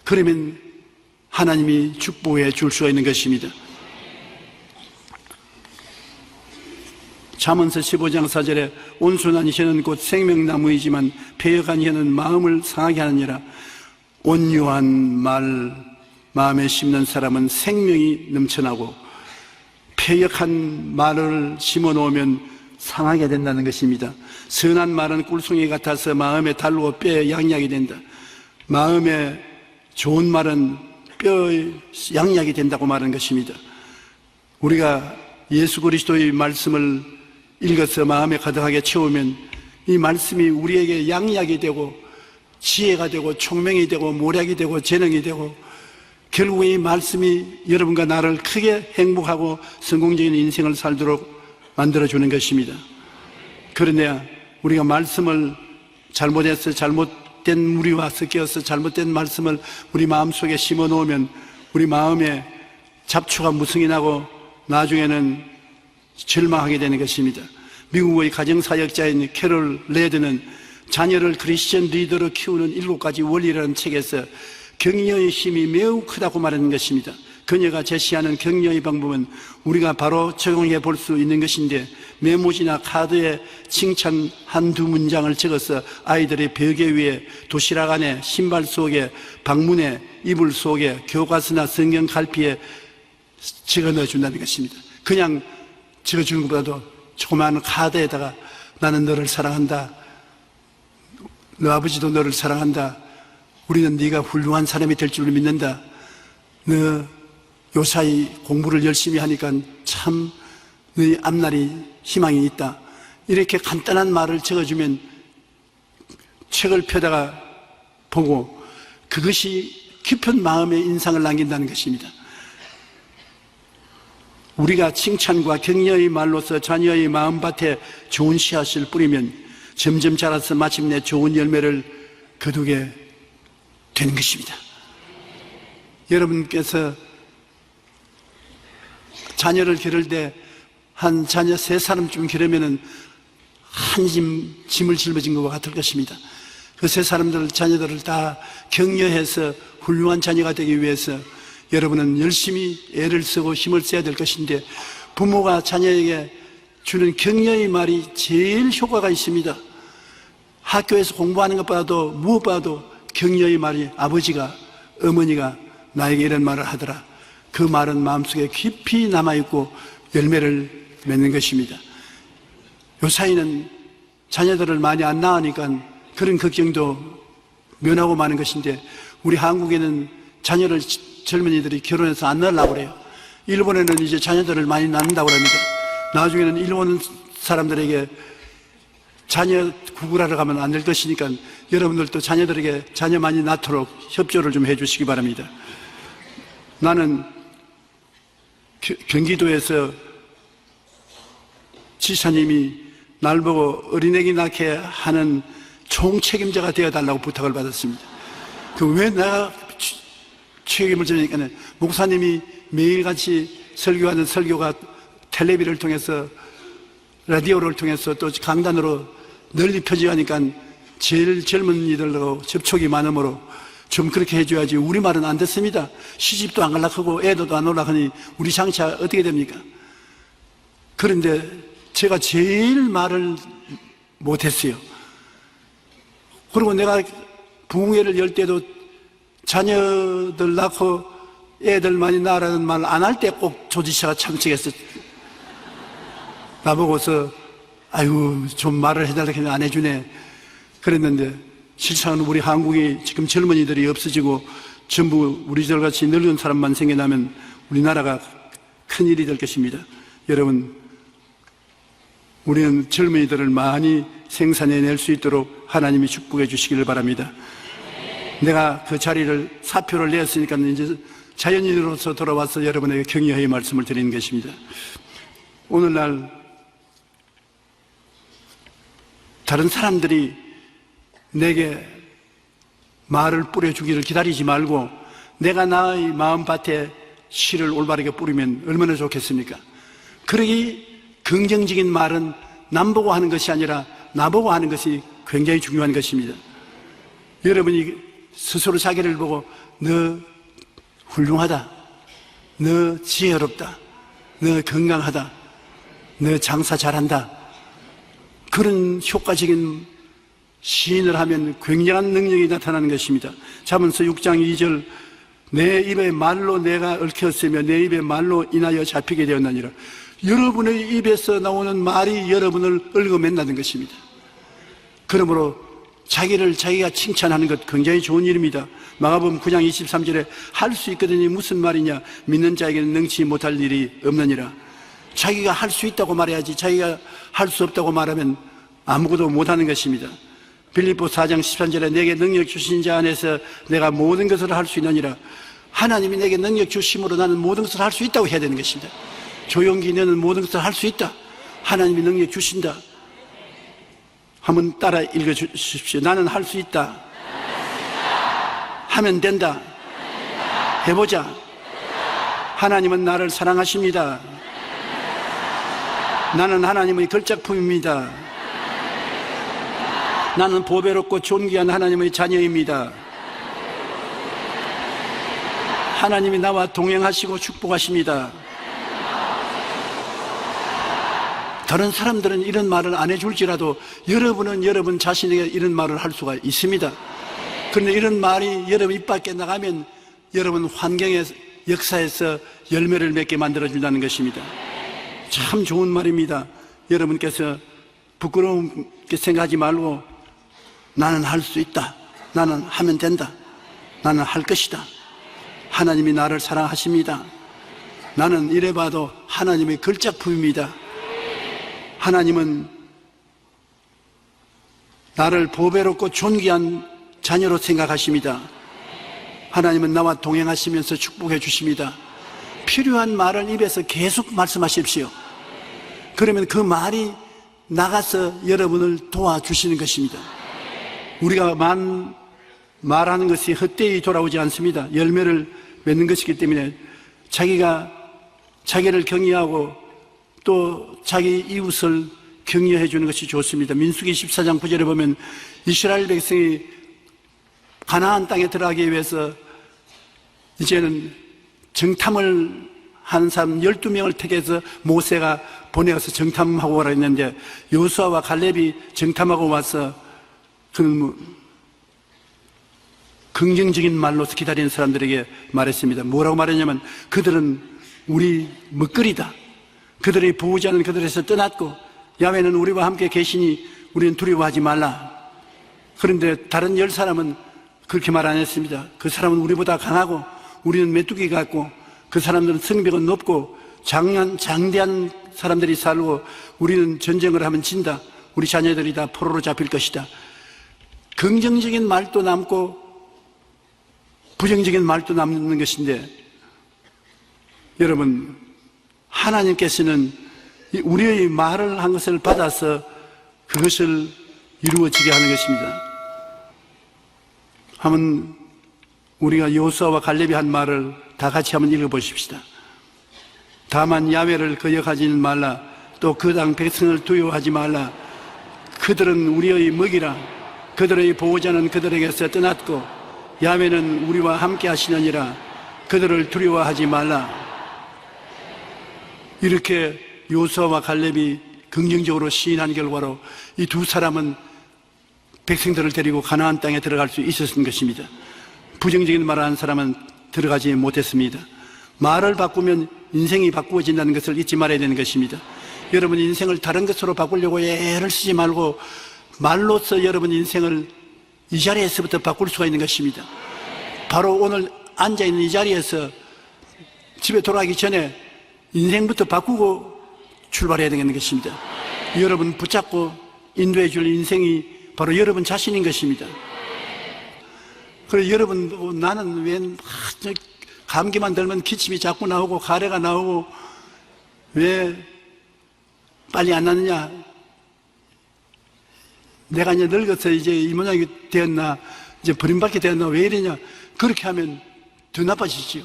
그러면 하나님이 축복해 줄 수가 있는 것입니다. 잠언서 15장 4절에 온순한 혀는 곧 생명나무이지만 패역한 혀는 마음을 상하게 하느니라. 온유한 말 마음에 심는 사람은 생명이 넘쳐나고, 패역한 말을 심어놓으면 상하게 된다는 것입니다. 선한 말은 꿀송이 같아서 마음에 달고 뼈에 양약이 된다. 마음에 좋은 말은 뼈에 양약이 된다고 말하는 것입니다. 우리가 예수 그리스도의 말씀을 읽어서 마음에 가득하게 채우면 이 말씀이 우리에게 양약이 되고 지혜가 되고 총명이 되고 모략이 되고 재능이 되고 결국에 이 말씀이 여러분과 나를 크게 행복하고 성공적인 인생을 살도록 만들어주는 것입니다. 그런데 우리가 말씀을 잘못해서 잘못된 무리와 섞여서 잘못된 말씀을 우리 마음속에 심어놓으면 우리 마음에 잡초가 무성이 나고 나중에는 절망하게 되는 것입니다. 미국의 가정사역자인 캐롤 레드는 자녀를 크리스천 리더로 키우는 7가지 원리라는 책에서 격려의 힘이 매우 크다고 말하는 것입니다. 그녀가 제시하는 격려의 방법은 우리가 바로 적용해 볼 수 있는 것인데 메모지나 카드에 칭찬 한두 문장을 적어서 아이들의 벽에 위에 도시락 안에 신발 속에 방문에 이불 속에 교과서나 성경 갈피에 적어 넣어준다는 것입니다. 그냥 적어주는 것보다도 조그마한 카드에다가 나는 너를 사랑한다. 너 아버지도 너를 사랑한다. 우리는 네가 훌륭한 사람이 될 줄 믿는다. 너 요사이 공부를 열심히 하니까 참 너희 앞날이 희망이 있다. 이렇게 간단한 말을 적어주면 책을 펴다가 보고 그것이 깊은 마음의 인상을 남긴다는 것입니다. 우리가 칭찬과 격려의 말로서 자녀의 마음밭에 좋은 씨앗을 뿌리면 점점 자라서 마침내 좋은 열매를 거두게 되는 것입니다. 여러분께서 자녀를 기를 때 한 자녀 3사람쯤 기르면은 한 짐을 짊어진 것과 같을 것입니다. 그 3사람들 자녀들을 다 격려해서 훌륭한 자녀가 되기 위해서 여러분은 열심히 애를 쓰고 힘을 써야 될 것인데 부모가 자녀에게 주는 격려의 말이 제일 효과가 있습니다. 학교에서 공부하는 것보다도 무엇보다도 격려의 말이 아버지가 어머니가 나에게 이런 말을 하더라. 그 말은 마음속에 깊이 남아있고 열매를 맺는 것입니다. 요사이는 자녀들을 많이 안 낳으니까 그런 걱정도 면하고 마는 것인데 우리 한국에는 자녀를 젊은이들이 결혼해서 안 낳으려고 그래요. 일본에는 이제 자녀들을 많이 낳는다고 합니다. 나중에는 일본 사람들에게 자녀 구글하러 가면 안 될 것이니까 여러분들도 자녀들에게 자녀 많이 낳도록 협조를 좀 해주시기 바랍니다. 나는 경기도에서 지사님이 날 보고 어린애기 낳게 하는 총책임자가 되어달라고 부탁을 받았습니다. 왜 내가 책임을 지니까 목사님이 매일같이 설교하는 설교가 텔레비를 통해서 라디오를 통해서 또 강단으로 널리 펴지하니까 제일 젊은이들하고 접촉이 많으므로 좀 그렇게 해줘야지. 우리 말은 안 됐습니다. 시집도 안 갈락하고 애도도 안 올라가니 우리 장차 어떻게 됩니까? 그런데 제가 제일 말을 못했어요. 그리고 내가 부흥회를 열 때도 자녀들 낳고 애들 많이 낳으라는 말 안 할 때 꼭 조지샤가 참석해서 나보고서 아이고 좀 말을 해달라고 했는데 안 해주네 그랬는데 실상은 우리 한국이 지금 젊은이들이 없어지고 전부 우리들같이 늙은 사람만 생겨나면 우리나라가 큰일이 될 것입니다. 여러분, 우리는 젊은이들을 많이 생산해낼 수 있도록 하나님이 축복해 주시기를 바랍니다. 내가 그 자리를 사표를 내었으니까 이제 자연인으로서 돌아와서 여러분에게 격려의 말씀을 드리는 것입니다. 오늘날 다른 사람들이 내게 말을 뿌려주기를 기다리지 말고 내가 나의 마음밭에 씨를 올바르게 뿌리면 얼마나 좋겠습니까? 그러기 긍정적인 말은 남 보고 하는 것이 아니라 나보고 하는 것이 굉장히 중요한 것입니다. 여러분이 스스로 자기를 보고 너 훌륭하다, 너 지혜롭다, 너 건강하다, 너 장사 잘한다, 그런 효과적인 시인을 하면 굉장한 능력이 나타나는 것입니다. 잠언서 6장 2절 내 입의 말로 내가 얽혔으며 내 입의 말로 인하여 잡히게 되었느니라. 여러분의 입에서 나오는 말이 여러분을 얽어맨다는 것입니다. 그러므로 자기가 칭찬하는 것 굉장히 좋은 일입니다. 마가복음 9장 23절에 할 수 있거든요. 무슨 말이냐? 믿는 자에게는 능치 못할 일이 없느니라. 자기가 할 수 있다고 말해야지, 자기가 할 수 없다고 말하면 아무것도 못하는 것입니다. 빌립보 4장 13절에 내게 능력 주신 자 안에서 내가 모든 것을 할 수 있느니라. 하나님이 내게 능력 주심으로 나는 모든 것을 할 수 있다고 해야 되는 것입니다. 조용기 너는 모든 것을 할 수 있다. 하나님이 능력 주신다. 한번 따라 읽어주십시오. 나는 할 수 있다. 하면 된다. 해보자. 하나님은 나를 사랑하십니다. 나는 하나님의 걸작품입니다. 나는 보배롭고 존귀한 하나님의 자녀입니다. 하나님이 나와 동행하시고 축복하십니다. 다른 사람들은 이런 말을 안 해줄지라도 여러분은 여러분 자신에게 이런 말을 할 수가 있습니다. 그런데 이런 말이 여러분 입 밖에 나가면 여러분 환경의 역사에서 열매를 맺게 만들어준다는 것입니다. 참 좋은 말입니다. 여러분께서 부끄럽게 생각하지 말고 나는 할 수 있다. 나는 하면 된다. 나는 할 것이다. 하나님이 나를 사랑하십니다. 나는 이래봐도 하나님의 걸작품입니다. 하나님은 나를 보배롭고 존귀한 자녀로 생각하십니다. 하나님은 나와 동행하시면서 축복해 주십니다. 필요한 말을 입에서 계속 말씀하십시오. 그러면 그 말이 나가서 여러분을 도와주시는 것입니다. 우리가 말하는 것이 헛되이 돌아오지 않습니다. 열매를 맺는 것이기 때문에 자기가 자기를 경외하고 또 자기 이웃을 격려해 주는 것이 좋습니다. 민수기 14장 9절에 보면 이스라엘 백성이 가나안 땅에 들어가기 위해서 이제는 정탐을 하는 사람 12명을 택해서 모세가 보내어서 정탐하고 오라 했는데 여호수아와 갈렙이 정탐하고 와서 그 긍정적인 말로서 기다리는 사람들에게 말했습니다. 뭐라고 말했냐면 그들은 우리 먹거리다. 그들의 보호자는 그들에서 떠났고 야훼는 우리와 함께 계시니 우리는 두려워하지 말라. 그런데 다른 10사람은 그렇게 말 안 했습니다. 그 사람은 우리보다 강하고 우리는 메뚜기 같고 그 사람들은 성벽은 높고 장대한 사람들이 살고 우리는 전쟁을 하면 진다. 우리 자녀들이 다 포로로 잡힐 것이다. 긍정적인 말도 남고 부정적인 말도 남는 것인데 여러분 하나님께서는 우리의 말을 한 것을 받아서 그것을 이루어지게 하는 것입니다. 한번 우리가 여호수아와 갈렙이 한 말을 다 같이 한번 읽어보십시다. 다만 야훼를 거역하지는 말라. 또 그 땅 백성을 두려워하지 말라. 그들은 우리의 먹이라. 그들의 보호자는 그들에게서 떠났고 야훼는 우리와 함께 하시느니라. 그들을 두려워하지 말라. 이렇게 여호수아와 갈렙이 긍정적으로 시인한 결과로 이 두 사람은 백성들을 데리고 가나안 땅에 들어갈 수 있었던 것입니다. 부정적인 말을 하는 사람은 들어가지 못했습니다. 말을 바꾸면 인생이 바꾸어진다는 것을 잊지 말아야 되는 것입니다. 여러분 인생을 다른 것으로 바꾸려고 애를 쓰지 말고 말로써 여러분 인생을 이 자리에서부터 바꿀 수가 있는 것입니다. 바로 오늘 앉아있는 이 자리에서 집에 돌아가기 전에 인생부터 바꾸고 출발해야 되는 것입니다. 여러분 붙잡고 인도해 줄 인생이 바로 여러분 자신인 것입니다. 그래서 여러분 나는 왜 감기만 들면 기침이 자꾸 나오고 가래가 나오고 왜 빨리 안 나느냐, 내가 이제 늙어서 이제 이 모양이 되었나, 이제 버림받게 되었나, 왜 이러냐, 그렇게 하면 더 나빠지지요.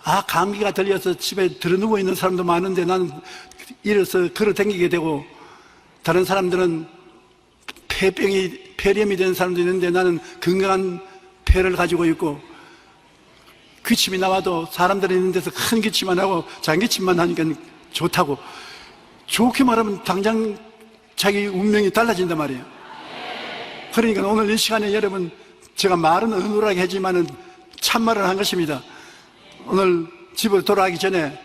아, 감기가 들려서 집에 들어누워 있는 사람도 많은데 나는 일어서 걸어 다니게 되고, 다른 사람들은 폐렴이 된 사람도 있는데 나는 건강한 폐를 가지고 있고, 기침이 나와도 사람들이 있는 데서 큰 기침만 하고 장기침만 하니까 좋다고. 좋게 말하면 당장 자기 운명이 달라진단 말이에요. 그러니까 오늘 이 시간에 여러분, 제가 말은 어눌하게 하지만은 참말을 한 것입니다. 오늘 집으로 돌아가기 전에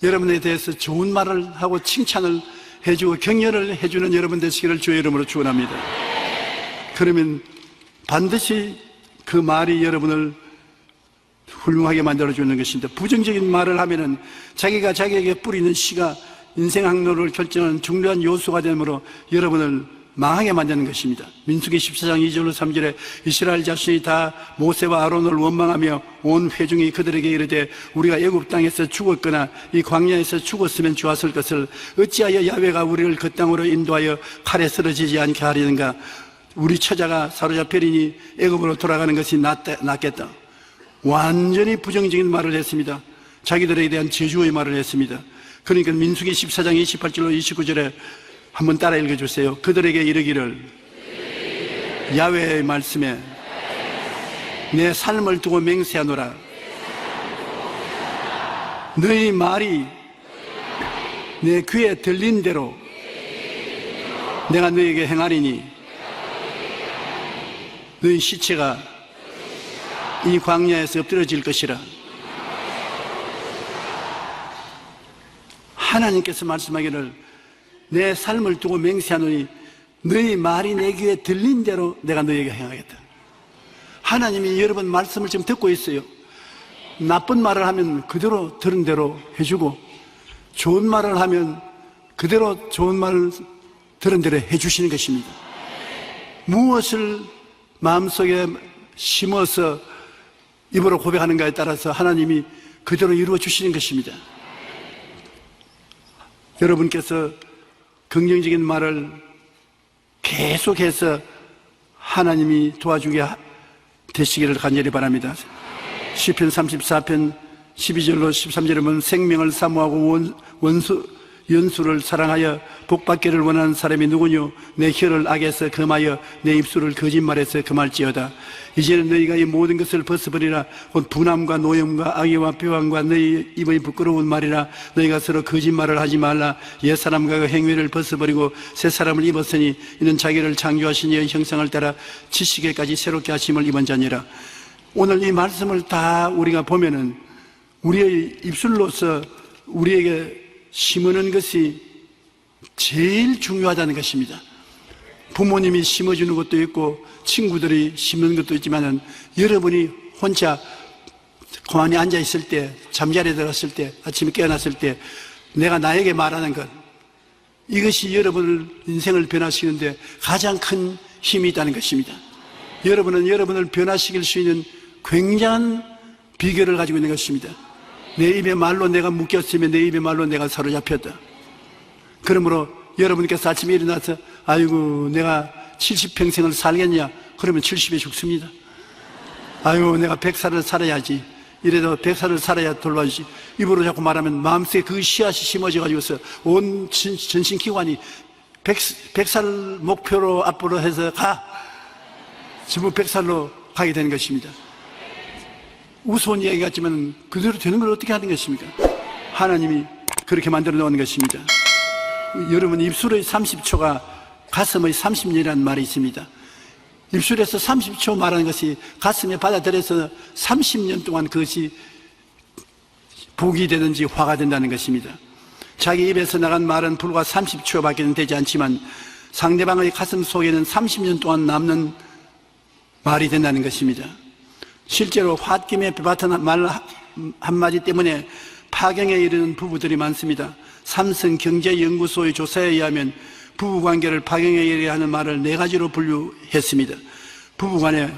여러분에 대해서 좋은 말을 하고 칭찬을 해주고 격려를 해주는 여러분 되시기를 주의 이름으로 축원합니다. 그러면 반드시 그 말이 여러분을 훌륭하게 만들어주는 것입니다. 부정적인 말을 하면은 자기가 자기에게 뿌리는 씨가 인생 항로를 결정하는 중요한 요소가 되므로 여러분을 망하게 만드는 것입니다. 민수기 14장 2절로 3절에 이스라엘 자손이 다 모세와 아론을 원망하며 온 회중이 그들에게 이르되 우리가 애굽 땅에서 죽었거나 이 광야에서 죽었으면 좋았을 것을 어찌하여 야훼가 우리를 그 땅으로 인도하여 칼에 쓰러지지 않게 하려는가. 우리 처자가 사로잡히리니 애굽으로 돌아가는 것이 낫겠다. 완전히 부정적인 말을 했습니다. 자기들에 대한 저주의 말을 했습니다. 그러니까 민수기 14장 28절로 29절에 한번 따라 읽어주세요. 그들에게 이르기를 야훼의 말씀에 내 삶을 두고 맹세하노라. 너희 말이 내 귀에 들린 대로 내가 너에게 행하리니 너희 시체가 이 광야에서 엎드러질 것이라. 하나님께서 말씀하기를 내 삶을 두고 맹세하노니 너희 말이 내 귀에 들린 대로 내가 너에게 행하겠다. 하나님이 여러분 말씀을 지금 듣고 있어요. 나쁜 말을 하면 그대로 들은 대로 해주고 좋은 말을 하면 그대로 좋은 말을 들은 대로 해주시는 것입니다. 무엇을 마음속에 심어서 입으로 고백하는가에 따라서 하나님이 그대로 이루어 주시는 것입니다. 여러분께서 긍정적인 말을 계속해서 하나님이 도와주게 되시기를 간절히 바랍니다. 시편 34편 12절로 13절에 보면 생명을 사모하고 연수를 사랑하여 복받기를 원하는 사람이 누구뇨? 내 혀를 악에서 금하여 내 입술을 거짓말에서 금할지어다. 이제는 너희가 이 모든 것을 벗어버리라. 곧 분함과 노염과 악의와 비방과 너희 입의 부끄러운 말이라. 너희가 서로 거짓말을 하지 말라. 옛사람과 그 행위를 벗어버리고 새 사람을 입었으니 이는 자기를 창조하신 이의 형상을 따라 지식에까지 새롭게 하심을 입은 자니라. 오늘 이 말씀을 다 우리가 보면은 우리의 입술로서 우리에게 심으는 것이 제일 중요하다는 것입니다. 부모님이 심어주는 것도 있고 친구들이 심는 것도 있지만은 여러분이 혼자 고만히 앉아 있을 때, 잠자리에 들었을 때, 아침에 깨어났을 때 내가 나에게 말하는 것, 이것이 여러분을 인생을 변화시키는데 가장 큰 힘이 있다는 것입니다. 여러분은 여러분을 변화시킬 수 있는 굉장한 비결을 가지고 있는 것입니다. 내 입의 말로 내가 묶였으면 내 입의 말로 내가 사로잡혔다. 그러므로 여러분께서 아침에 일어나서 아이고 내가 70평생을 살겠냐? 그러면 70에 죽습니다. 아이고 내가 100살을 살아야지. 이래도 100살을 살아야 돌봐주지. 입으로 자꾸 말하면 마음속에 그 씨앗이 심어져 가지고서 온 전신기관이 100살 목표로 앞으로 해서 전부 100살로 가게 되는 것입니다. 우스운 이야기 같지만 그대로 되는 걸 어떻게 하는 것입니까? 하나님이 그렇게 만들어 놓은 것입니다. 여러분 입술의 30초가 가슴의 30년이라는 말이 있습니다. 입술에서 30초 말하는 것이 가슴에 받아들여서 30년 동안 그것이 복이 되든지 화가 된다는 것입니다. 자기 입에서 나간 말은 불과 30초밖에 되지 않지만 상대방의 가슴 속에는 30년 동안 남는 말이 된다는 것입니다. 실제로 홧김에 배받은 말 한마디 때문에 파경에 이르는 부부들이 많습니다. 삼성경제연구소의 조사에 의하면 부부관계를 파경에 이르게 하는 말을 4가지로 분류했습니다. 부부간에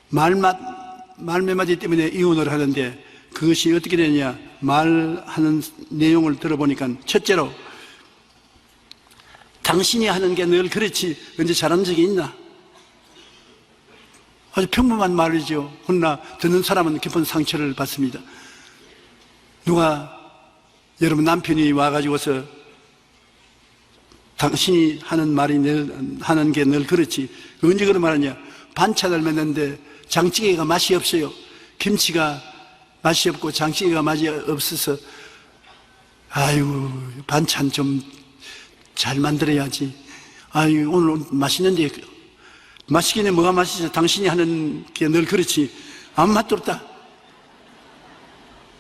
말 몇 마디 때문에 이혼을 하는데 그것이 어떻게 되느냐, 말하는 내용을 들어보니까 첫째로 당신이 하는 게 늘 그렇지 언제 잘한 적이 있나? 아주 평범한 말이죠. 그러나 듣는 사람은 깊은 상처를 받습니다. 누가 여러분 남편이 와가지고서 당신이 하는 말이 하는 게 늘 그렇지 언제 그런 말하냐? 반찬을 맺는데 장찌개가 맛이 없어요. 김치가 맛이 없고 장찌개가 맛이 없어서 아이고 반찬 좀 잘 만들어야지. 아이고 오늘 맛있는데 맛있기는 뭐가 맛있어? 당신이 하는 게 늘 그렇지 아무 맛도 없다.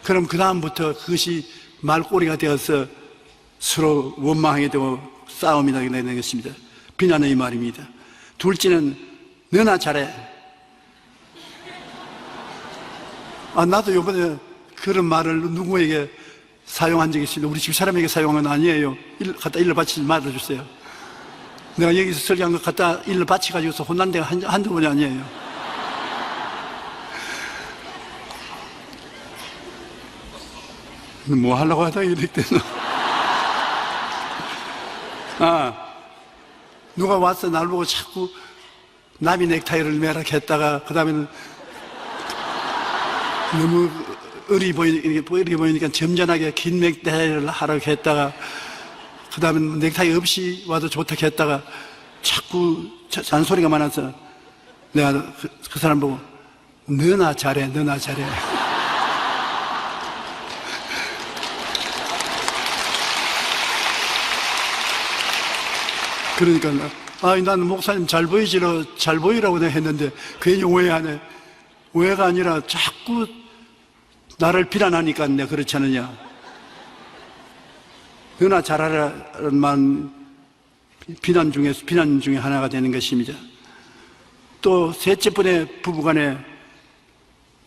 그럼 그 다음부터 그것이 말꼬리가 되어서 서로 원망하게 되고 싸움이 나게 되는 것입니다. 비난의 말입니다. 둘째는 너나 잘해. 나도 요번에 그런 말을 누구에게 사용한 적이 있습니다. 우리 집사람에게 사용한 건 아니에요. 갖다 일러 바치지 말아주세요. 내가 여기서 설교한 거 갖다 일러 바치가지고서 혼난 데가 한두 번이 아니에요. 뭐 하려고 하다가 이렇게 되나? 누가 와서 날 보고 자꾸 나비 넥타이를 매라 했다가, 그 다음에는 너무 어리 보이니까 점잖하게 긴 넥타이를 하라고 했다가, 그 다음에 넥타이 없이 와도 좋다고 했다가, 자꾸 잔소리가 많아서 내가 그 사람 보고 너나 잘해. 그러니까 나는 목사님 잘 보이라고 내가 했는데 괜히 오해하네. 오해가 아니라 자꾸 나를 비난하니까 내가 그렇지 않느냐. 너나 잘하라는 말 비난 중에 하나가 되는 것입니다. 또 셋째 번에 부부간에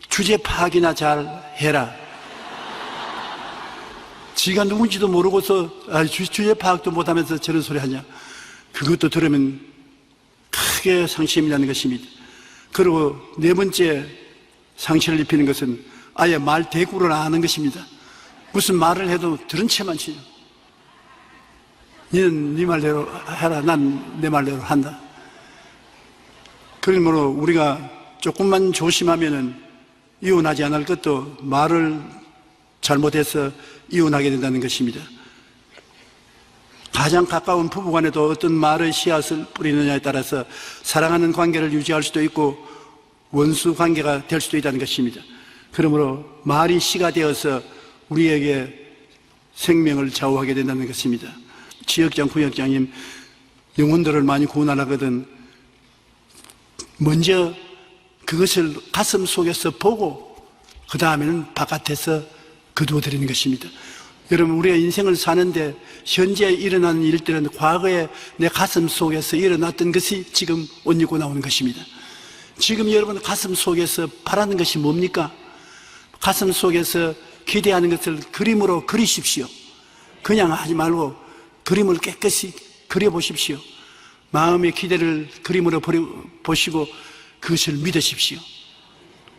주제 파악이나 잘 해라. 지가 누군지도 모르고서 주제 파악도 못하면서 저런 소리 하냐. 그것도 들으면 크게 상심이 나는 것입니다. 그리고 네 번째 상실을 입히는 것은 아예 말 대꾸를 안 하는 것입니다. 무슨 말을 해도 들은 채만 치죠. 너는 네 말대로 해라. 난 내 말대로 한다. 그러므로 우리가 조금만 조심하면은 이혼하지 않을 것도 말을 잘못해서 이혼하게 된다는 것입니다. 가장 가까운 부부간에도 어떤 말의 씨앗을 뿌리느냐에 따라서 사랑하는 관계를 유지할 수도 있고 원수 관계가 될 수도 있다는 것입니다. 그러므로 말이 씨가 되어서 우리에게 생명을 좌우하게 된다는 것입니다. 지역장, 구역장님 영혼들을 많이 구원하거든 먼저 그것을 가슴 속에서 보고 그 다음에는 바깥에서 거두어드리는 것입니다. 여러분, 우리가 인생을 사는데 현재 일어나는 일들은 과거에 내 가슴 속에서 일어났던 것이 지금 옷 입고 나오는 것입니다. 지금 여러분 가슴 속에서 바라는 것이 뭡니까? 가슴 속에서 기대하는 것을 그림으로 그리십시오. 그냥 하지 말고 그림을 깨끗이 그려보십시오. 마음의 기대를 그림으로 보시고 그것을 믿으십시오.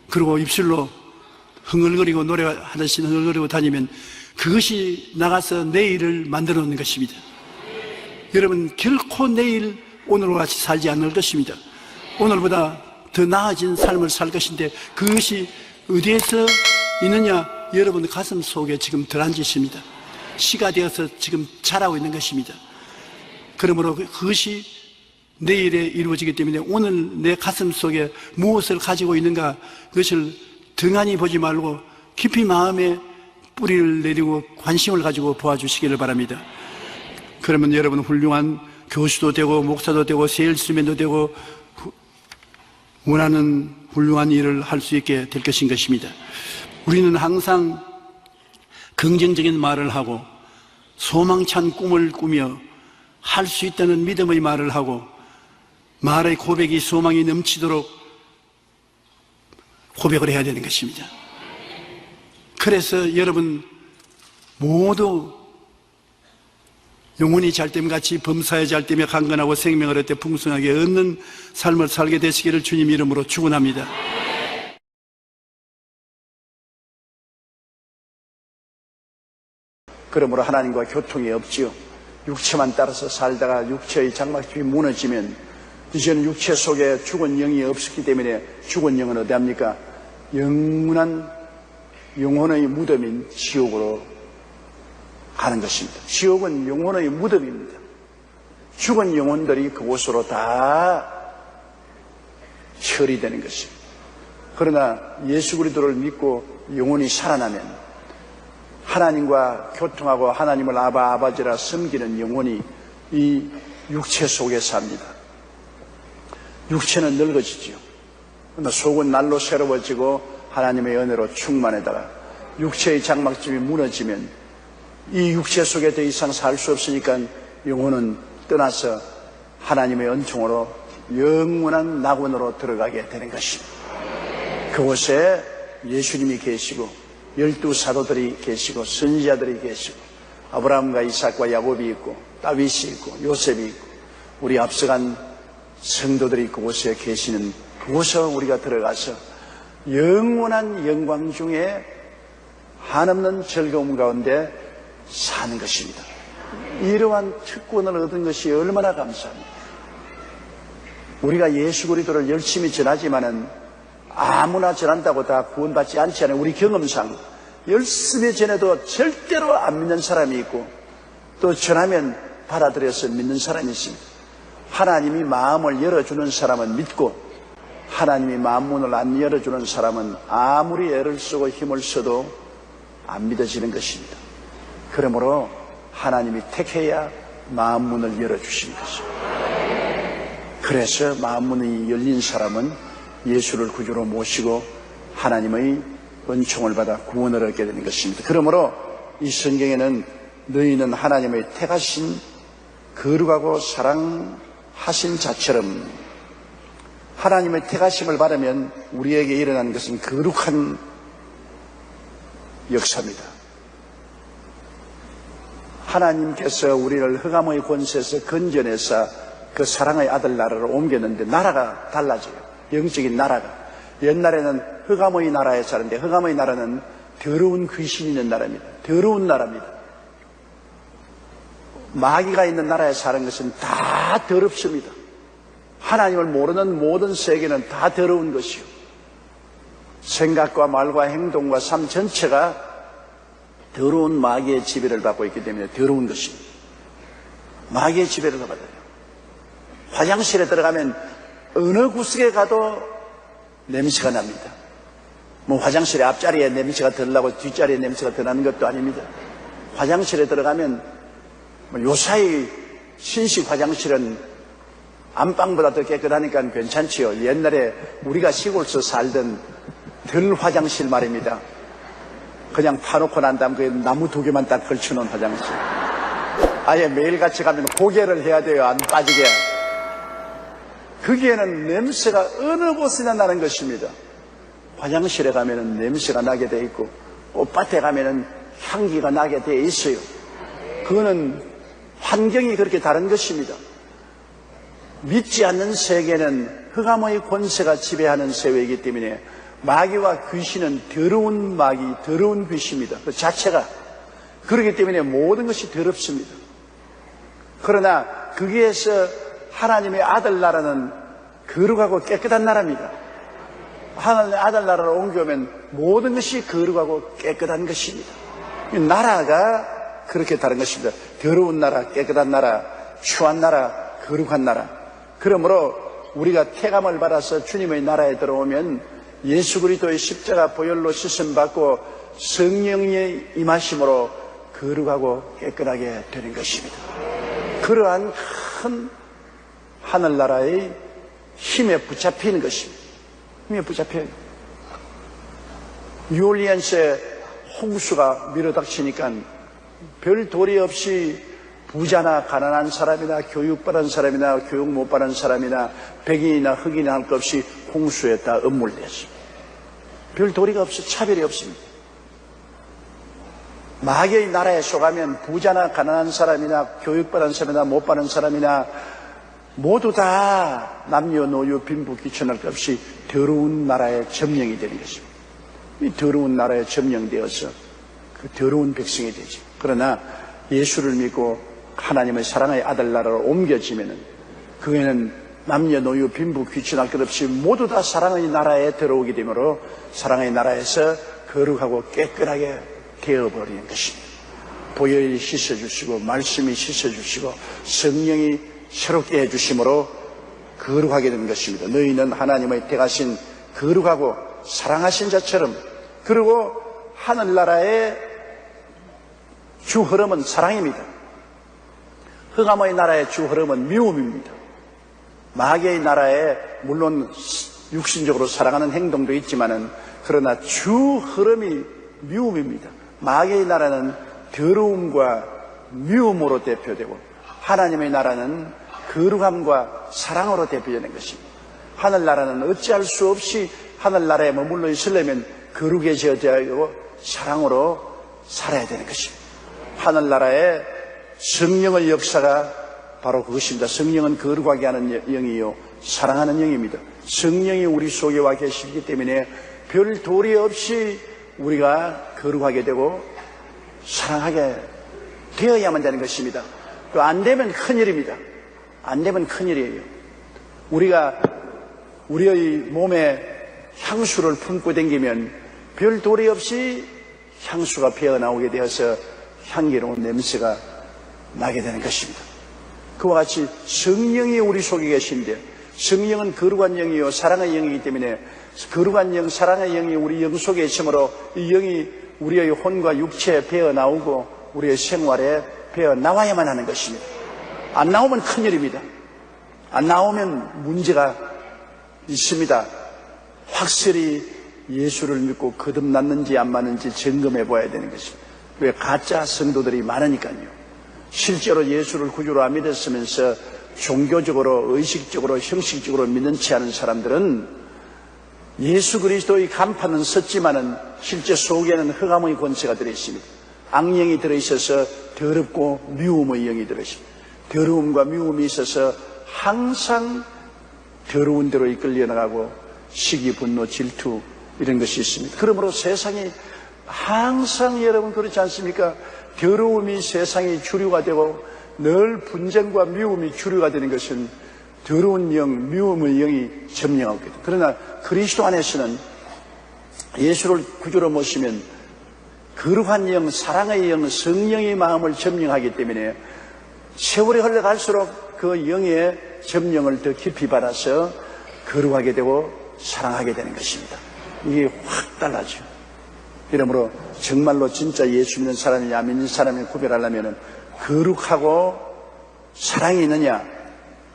그리고 입술로 흥얼거리고 노래하듯이 흥얼거리고 다니면 그것이 나가서 내일을 만들어 놓는 것입니다. 여러분, 결코 내일 오늘과 같이 살지 않을 것입니다. 오늘보다 더 나아진 삶을 살 것인데 그것이 어디에서 있느냐? 여러분 가슴 속에 지금 들어앉아 있습니다. 씨가 되어서 지금 자라고 있는 것입니다. 그러므로 그것이 내일에 이루어지기 때문에 오늘 내 가슴 속에 무엇을 가지고 있는가, 그것을 등한히 보지 말고 깊이 마음에 뿌리를 내리고 관심을 가지고 보아주시기를 바랍니다. 그러면 여러분 훌륭한 교수도 되고 목사도 되고 세일스맨도 되고 원하는 훌륭한 일을 할 수 있게 될 것인 것입니다. 우리는 항상 긍정적인 말을 하고 소망찬 꿈을 꾸며 할 수 있다는 믿음의 말을 하고 말의 고백이 소망이 넘치도록 고백을 해야 되는 것입니다. 그래서 여러분 모두 영혼이 잘됨 같이 범사에 잘되며 강건하고 생명을 얻되 풍성하게 얻는 삶을 살게 되시기를 주님 이름으로 축원합니다. 그러므로 하나님과 교통이 없지요. 육체만 따라서 살다가 육체의 장막집이 무너지면 이제는 육체 속에 죽은 영이 없었기 때문에 죽은 영은 어디 합니까? 영원한 영혼의 무덤인 지옥으로 가는 것입니다. 지옥은 영혼의 무덤입니다. 죽은 영혼들이 그곳으로 다 처리되는 것입니다. 그러나 예수 그리스도를 믿고 영혼이 살아나면 하나님과 교통하고 하나님을 아버지라 섬기는 영혼이 이 육체 속에 삽니다. 육체는 늙어지지요. 그러나 속은 날로 새로워지고 하나님의 은혜로 충만해다가 육체의 장막집이 무너지면 이 육체 속에 더 이상 살 수 없으니까 영혼은 떠나서 하나님의 은총으로 영원한 낙원으로 들어가게 되는 것입니다. 그곳에 예수님이 계시고 12사도들이 계시고 선지자들이 계시고 아브라함과 이삭과 야곱이 있고 다윗이 있고 요셉이 있고 우리 앞서간 성도들이 그곳에 계시는 그곳에 우리가 들어가서 영원한 영광 중에 한없는 즐거움 가운데 사는 것입니다. 이러한 특권을 얻은 것이 얼마나 감사합니다. 우리가 예수 그리스도를 열심히 전하지만은 아무나 전한다고 다 구원받지 않지 않아요. 우리 경험상 열심히 전해도 절대로 안 믿는 사람이 있고 또 전하면 받아들여서 믿는 사람이 있습니다. 하나님이 마음을 열어주는 사람은 믿고 하나님이 마음문을 안 열어주는 사람은 아무리 애를 쓰고 힘을 써도 안 믿어지는 것입니다. 그러므로 하나님이 택해야 마음문을 열어주시는 것입니다. 그래서 마음문이 열린 사람은 예수를 구주로 모시고 하나님의 은총을 받아 구원을 얻게 되는 것입니다. 그러므로 이 성경에는 너희는 하나님의 택하신 거룩하고 사랑하신 자처럼 하나님의 택하심을 받으면 우리에게 일어나는 것은 거룩한 역사입니다. 하나님께서 우리를 흑암의 권세에서 건져내서 그 사랑의 아들 나라로 옮겼는데 나라가 달라져요. 영적인 나라가. 옛날에는 흑암의 나라에 사는데 흑암의 나라는 더러운 귀신이 있는 나라입니다. 더러운 나라입니다. 마귀가 있는 나라에 사는 것은 다 더럽습니다. 하나님을 모르는 모든 세계는 다 더러운 것이요. 생각과 말과 행동과 삶 전체가 더러운 마귀의 지배를 받고 있기 때문에 더러운 것입니다. 마귀의 지배를 받아요. 화장실에 들어가면 어느 구석에 가도 냄새가 납니다. 뭐 화장실의 앞자리에 냄새가 덜 나고 뒷자리에 냄새가 더 나는 것도 아닙니다. 화장실에 들어가면 요사이 신식 화장실은 안방보다 더 깨끗하니까 괜찮지요. 옛날에 우리가 시골서 살던 덜 화장실 말입니다. 그냥 파놓고 난 다음 그 나무 2개만 딱 걸쳐놓은 화장실. 아예 매일같이 가면 고개를 해야 돼요. 안 빠지게. 거기에는 냄새가 어느 곳이나 나는 것입니다. 화장실에 가면은 냄새가 나게 돼 있고 꽃밭에 가면은 향기가 나게 돼 있어요. 그거는 환경이 그렇게 다른 것입니다. 믿지 않는 세계는 흑암의 권세가 지배하는 세계이기 때문에 마귀와 귀신은 더러운 마귀, 더러운 귀신입니다. 그 자체가. 그렇기 때문에 모든 것이 더럽습니다. 그러나 거기에서 하나님의 아들 나라는 거룩하고 깨끗한 나라입니다. 하나님의 아들 나라로 옮겨오면 모든 것이 거룩하고 깨끗한 것입니다. 나라가 그렇게 다른 것입니다. 더러운 나라, 깨끗한 나라, 추한 나라, 거룩한 나라. 그러므로 우리가 택함을 받아서 주님의 나라에 들어오면 예수 그리스도의 십자가 보혈로 씻음받고 성령의 임하심으로 거룩하고 깨끗하게 되는 것입니다. 그러한 큰 하늘나라의 힘에 붙잡히는 것입니다. 힘에 붙잡혀요. 뉴올리언스에 홍수가 밀어닥치니까 별 도리 없이 부자나 가난한 사람이나 교육받은 사람이나 교육 못 받은 사람이나 백인이나 흑인이나 할 것 없이 홍수에 다 엄물렸습니다. 별 도리가 없어 차별이 없습니다. 마귀의 나라에 속하면 부자나 가난한 사람이나 교육받은 사람이나 못 받은 사람이나 모두 다 남녀노유 빈부 귀천할 것 없이 더러운 나라에 점령이 되는 것입니다. 이 더러운 나라에 점령되어서 그 더러운 백성이 되죠. 그러나 예수를 믿고 하나님의 사랑의 아들 나라로 옮겨지면은 그에는 남녀노유 빈부 귀천할 것 없이 모두 다 사랑의 나라에 들어오게 되므로 사랑의 나라에서 거룩하고 깨끗하게 되어버리는 것입니다. 보혈이 씻어주시고 말씀이 씻어주시고 성령이 새롭게 해주심으로 거룩하게 되는 것입니다. 너희는 하나님의 택하신 거룩하고 사랑하신 자처럼. 그리고 하늘나라의 주 흐름은 사랑입니다. 흑암의 나라의 주 흐름은 미움입니다. 마귀의 나라에 물론 육신적으로 사랑하는 행동도 있지만은 그러나 주 흐름이 미움입니다. 마귀의 나라는 더러움과 미움으로 대표되고 하나님의 나라는 거룩함과 사랑으로 대표되는 것입니다. 하늘나라는 어찌할 수 없이 하늘나라에 머물러 있으려면 거룩해져야 하고 사랑으로 살아야 되는 것입니다. 하늘나라의 성령의 역사가 바로 그것입니다. 성령은 거룩하게 하는 영이요 사랑하는 영입니다. 성령이 우리 속에 와 계시기 때문에 별 도리 없이 우리가 거룩하게 되고 사랑하게 되어야만 되는 것입니다. 또 안 되면 큰일입니다. 안 되면 큰일이에요. 우리가 우리의 몸에 향수를 품고 다니면 별 도리 없이 향수가 배어나오게 되어서 향기로운 냄새가 나게 되는 것입니다. 그와 같이 성령이 우리 속에 계신데, 성령은 거룩한 영이요 사랑의 영이기 때문에 거룩한 영, 사랑의 영이 우리 영 속에 있으므로 이 영이 우리의 혼과 육체에 배어나오고 우리의 생활에 배어나와야만 하는 것입니다. 안 나오면 큰일입니다. 안 나오면 문제가 있습니다. 확실히 예수를 믿고 거듭났는지 안 맞는지 점검해 봐야 되는 것입니다. 왜? 가짜 성도들이 많으니까요. 실제로 예수를 구주로 안 믿었으면서 종교적으로, 의식적으로, 형식적으로 믿는 체 않은 사람들은 예수 그리스도의 간판은 섰지만은 실제 속에는 흑암의 권세가 들어있습니다. 악령이 들어있어서 더럽고 미움의 영이 들어있습니다. 더러움과 미움이 있어서 항상 더러운 대로 이끌려 나가고 시기, 분노, 질투 이런 것이 있습니다. 그러므로 세상이 항상 여러분 그렇지 않습니까? 더러움이 세상의 주류가 되고 늘 분쟁과 미움이 주류가 되는 것은 더러운 영, 미움의 영이 점령하고 있다. 그러나 그리스도 안에서는 예수를 구주로 모시면 거룩한 영, 사랑의 영, 성령의 마음을 점령하기 때문에 세월이 흘러갈수록 그 영의 점령을 더 깊이 받아서 거룩하게 되고 사랑하게 되는 것입니다. 이게 확 달라져. 이러므로 정말로 진짜 예수 믿는 사람이 안 믿는 사람을 구별하려면 거룩하고 사랑이 있느냐,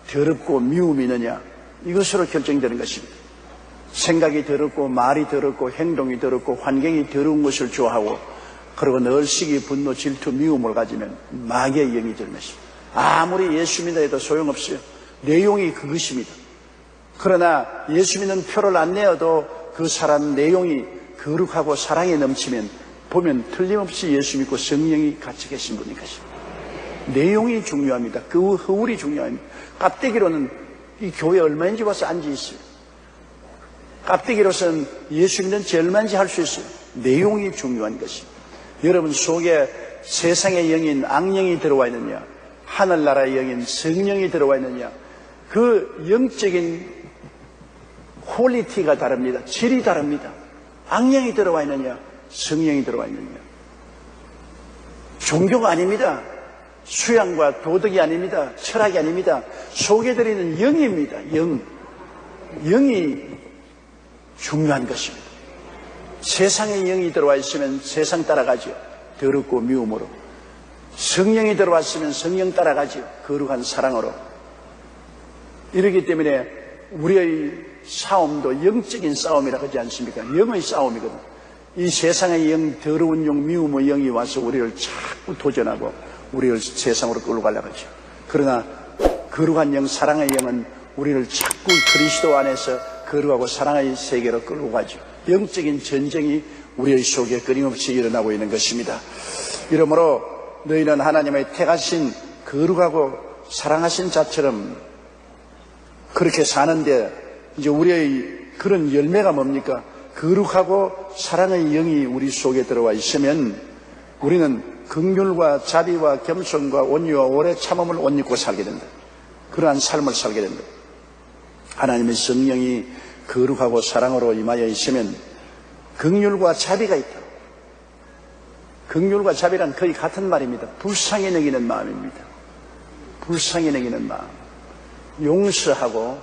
더럽고 미움이 있느냐, 이것으로 결정되는 것입니다. 생각이 더럽고 말이 더럽고 행동이 더럽고 환경이 더러운 것을 좋아하고 그리고 늘 시기, 분노, 질투, 미움을 가지면 마귀의 영이 되는 것입니다. 아무리 예수 믿어 해도 소용없어요. 내용이 그것입니다. 그러나 예수 믿는 표를 안 내어도 그 사람 내용이 거룩하고 사랑이 넘치면 보면 틀림없이 예수 믿고 성령이 같이 계신 분인 것입니다. 내용이 중요합니다. 그 허울이 중요합니다. 깍대기로는 이 교회 얼마인지 와서 앉아있어요. 깍대기로서는 예수 믿는 지 얼마인지 할 수 있어요. 내용이 중요한 것입니다. 여러분 속에 세상의 영인 악령이 들어와 있느냐, 하늘나라의 영인 성령이 들어와 있느냐, 그 영적인 퀄리티가 다릅니다. 질이 다릅니다. 악령이 들어와 있느냐, 성령이 들어와 있느냐. 종교가 아닙니다. 수양과 도덕이 아닙니다. 철학이 아닙니다. 속에 들어있는 영입니다. 영이 중요한 것입니다. 세상의 영이 들어와 있으면 세상 따라가죠. 더럽고 미움으로. 성령이 들어왔으면 성령 따라가죠. 거룩한 사랑으로. 이렇기 때문에 우리의 싸움도 영적인 싸움이라고 하지 않습니까? 영의 싸움이거든. 이 세상의 영, 더러운 영, 미움의 영이 와서 우리를 자꾸 도전하고 우리를 세상으로 끌고 가려고 하죠. 그러나 거룩한 영, 사랑의 영은 우리를 자꾸 그리스도 안에서 거룩하고 사랑의 세계로 끌고 가죠. 영적인 전쟁이 우리의 속에 끊임없이 일어나고 있는 것입니다. 이러므로 너희는 하나님의 택하신 거룩하고 사랑하신 자처럼 그렇게 사는데 이제 우리의 그런 열매가 뭡니까? 거룩하고 사랑의 영이 우리 속에 들어와 있으면 우리는 긍휼과 자비와 겸손과 온유와 오래 참음을 옷 입고 살게 된다. 그러한 삶을 살게 된다. 하나님의 성령이 거룩하고 사랑으로 임하여 있으면 긍휼과 자비가 있다. 긍휼과 자비란 거의 같은 말입니다. 불쌍히 여기는 마음입니다. 불쌍히 여기는 마음. 용서하고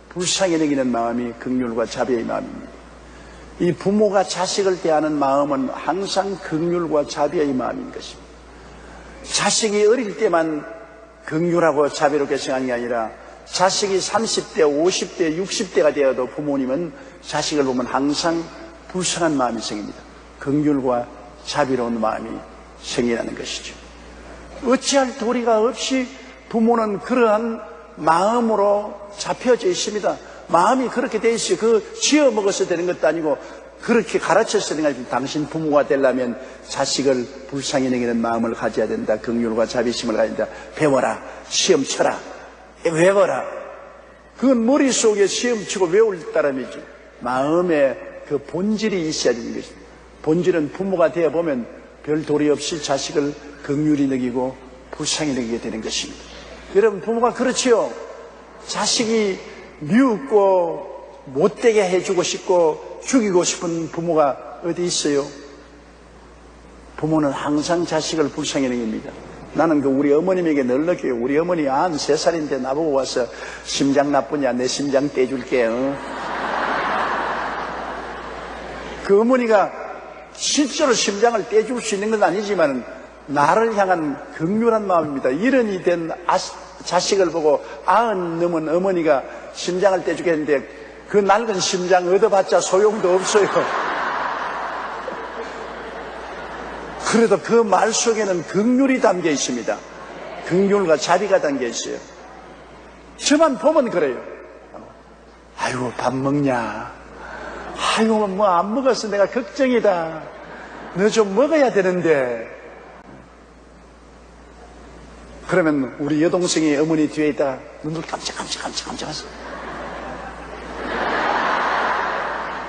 불쌍히 여기는 마음이 긍휼과 자비의 마음입니다. 이 부모가 자식을 대하는 마음은 항상 긍휼과 자비의 마음인 것입니다. 자식이 어릴 때만 긍휼하고 자비롭게 생각하는 게 아니라 자식이 30대, 50대, 60대가 되어도 부모님은 자식을 보면 항상 불쌍한 마음이 생깁니다. 긍휼과 자비로운 마음이 생기라는 것이죠. 어찌할 도리가 없이 부모는 그러한 마음으로 잡혀져 있습니다. 마음이 그렇게 돼 있어요. 그 지어 먹어서 되는 것도 아니고 그렇게 가르쳤으니까 당신 부모가 되려면 자식을 불쌍히 여기는 마음을 가져야 된다. 긍휼과 자비심을 가져야 된다. 배워라. 시험 쳐라. 외워라. 그건 머릿속에 시험 치고 외울 따름이지. 마음에 그 본질이 있어야 되는 것입니다. 본질은 부모가 되어보면 별 도리 없이 자식을 긍휼히 여기고 불쌍히 여기게 되는 것입니다. 여러분, 부모가 그렇지요. 자식이 미웃고 못되게 해주고 싶고 죽이고 싶은 부모가 어디 있어요? 부모는 항상 자식을 불쌍히 여깁니다. 나는 우리 어머님에게 늘 느껴요. 우리 어머니 93살인데 나보고 와서 심장 나쁘냐? 내 심장 떼줄게. 그 어머니가 실제로 심장을 떼줄 수 있는 건 아니지만 나를 향한 긍휼한 마음입니다. 일흔이 된 자식을 보고 90 넘은 어머니가 심장을 떼주겠는데 그 낡은 심장 얻어봤자 소용도 없어요. 그래도 그 말 속에는 긍휼이 담겨 있습니다. 긍휼과 자비가 담겨 있어요. 저만 보면 그래요. 아이고, 밥 먹냐? 아이고, 뭐 안 먹어서 내가 걱정이다. 너 좀 먹어야 되는데. 그러면 우리 여동생이 어머니 뒤에 있다가 눈을 깜짝하면서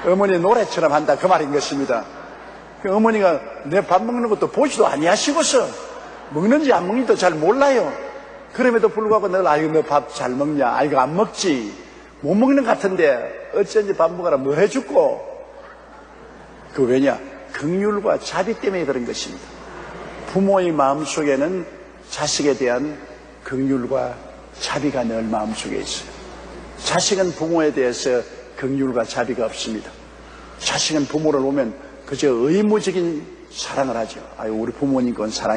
어머니 노래처럼 한다, 그 말인 것입니다. 그 어머니가 내 밥 먹는 것도 보지도 아니하시고서 먹는지 안 먹는지도 잘 몰라요. 그럼에도 불구하고 늘 아이고, 너 밥 잘 먹냐? 아이고, 안 먹지. 못 먹는 것 같은데 어쩐지 밥 먹어라 뭐 해주고. 그 왜냐? 긍휼과 자비 때문에 그런 것입니다. 부모의 마음속에는 자식에 대한 긍휼과 자비가 늘 마음속에 있어요. 자식은 부모에 대해서 긍휼과 자비가 없습니다. 자식은 부모를 보면 그저 의무적인 사랑을 하죠. 아유, 우리 부모님 건 사랑이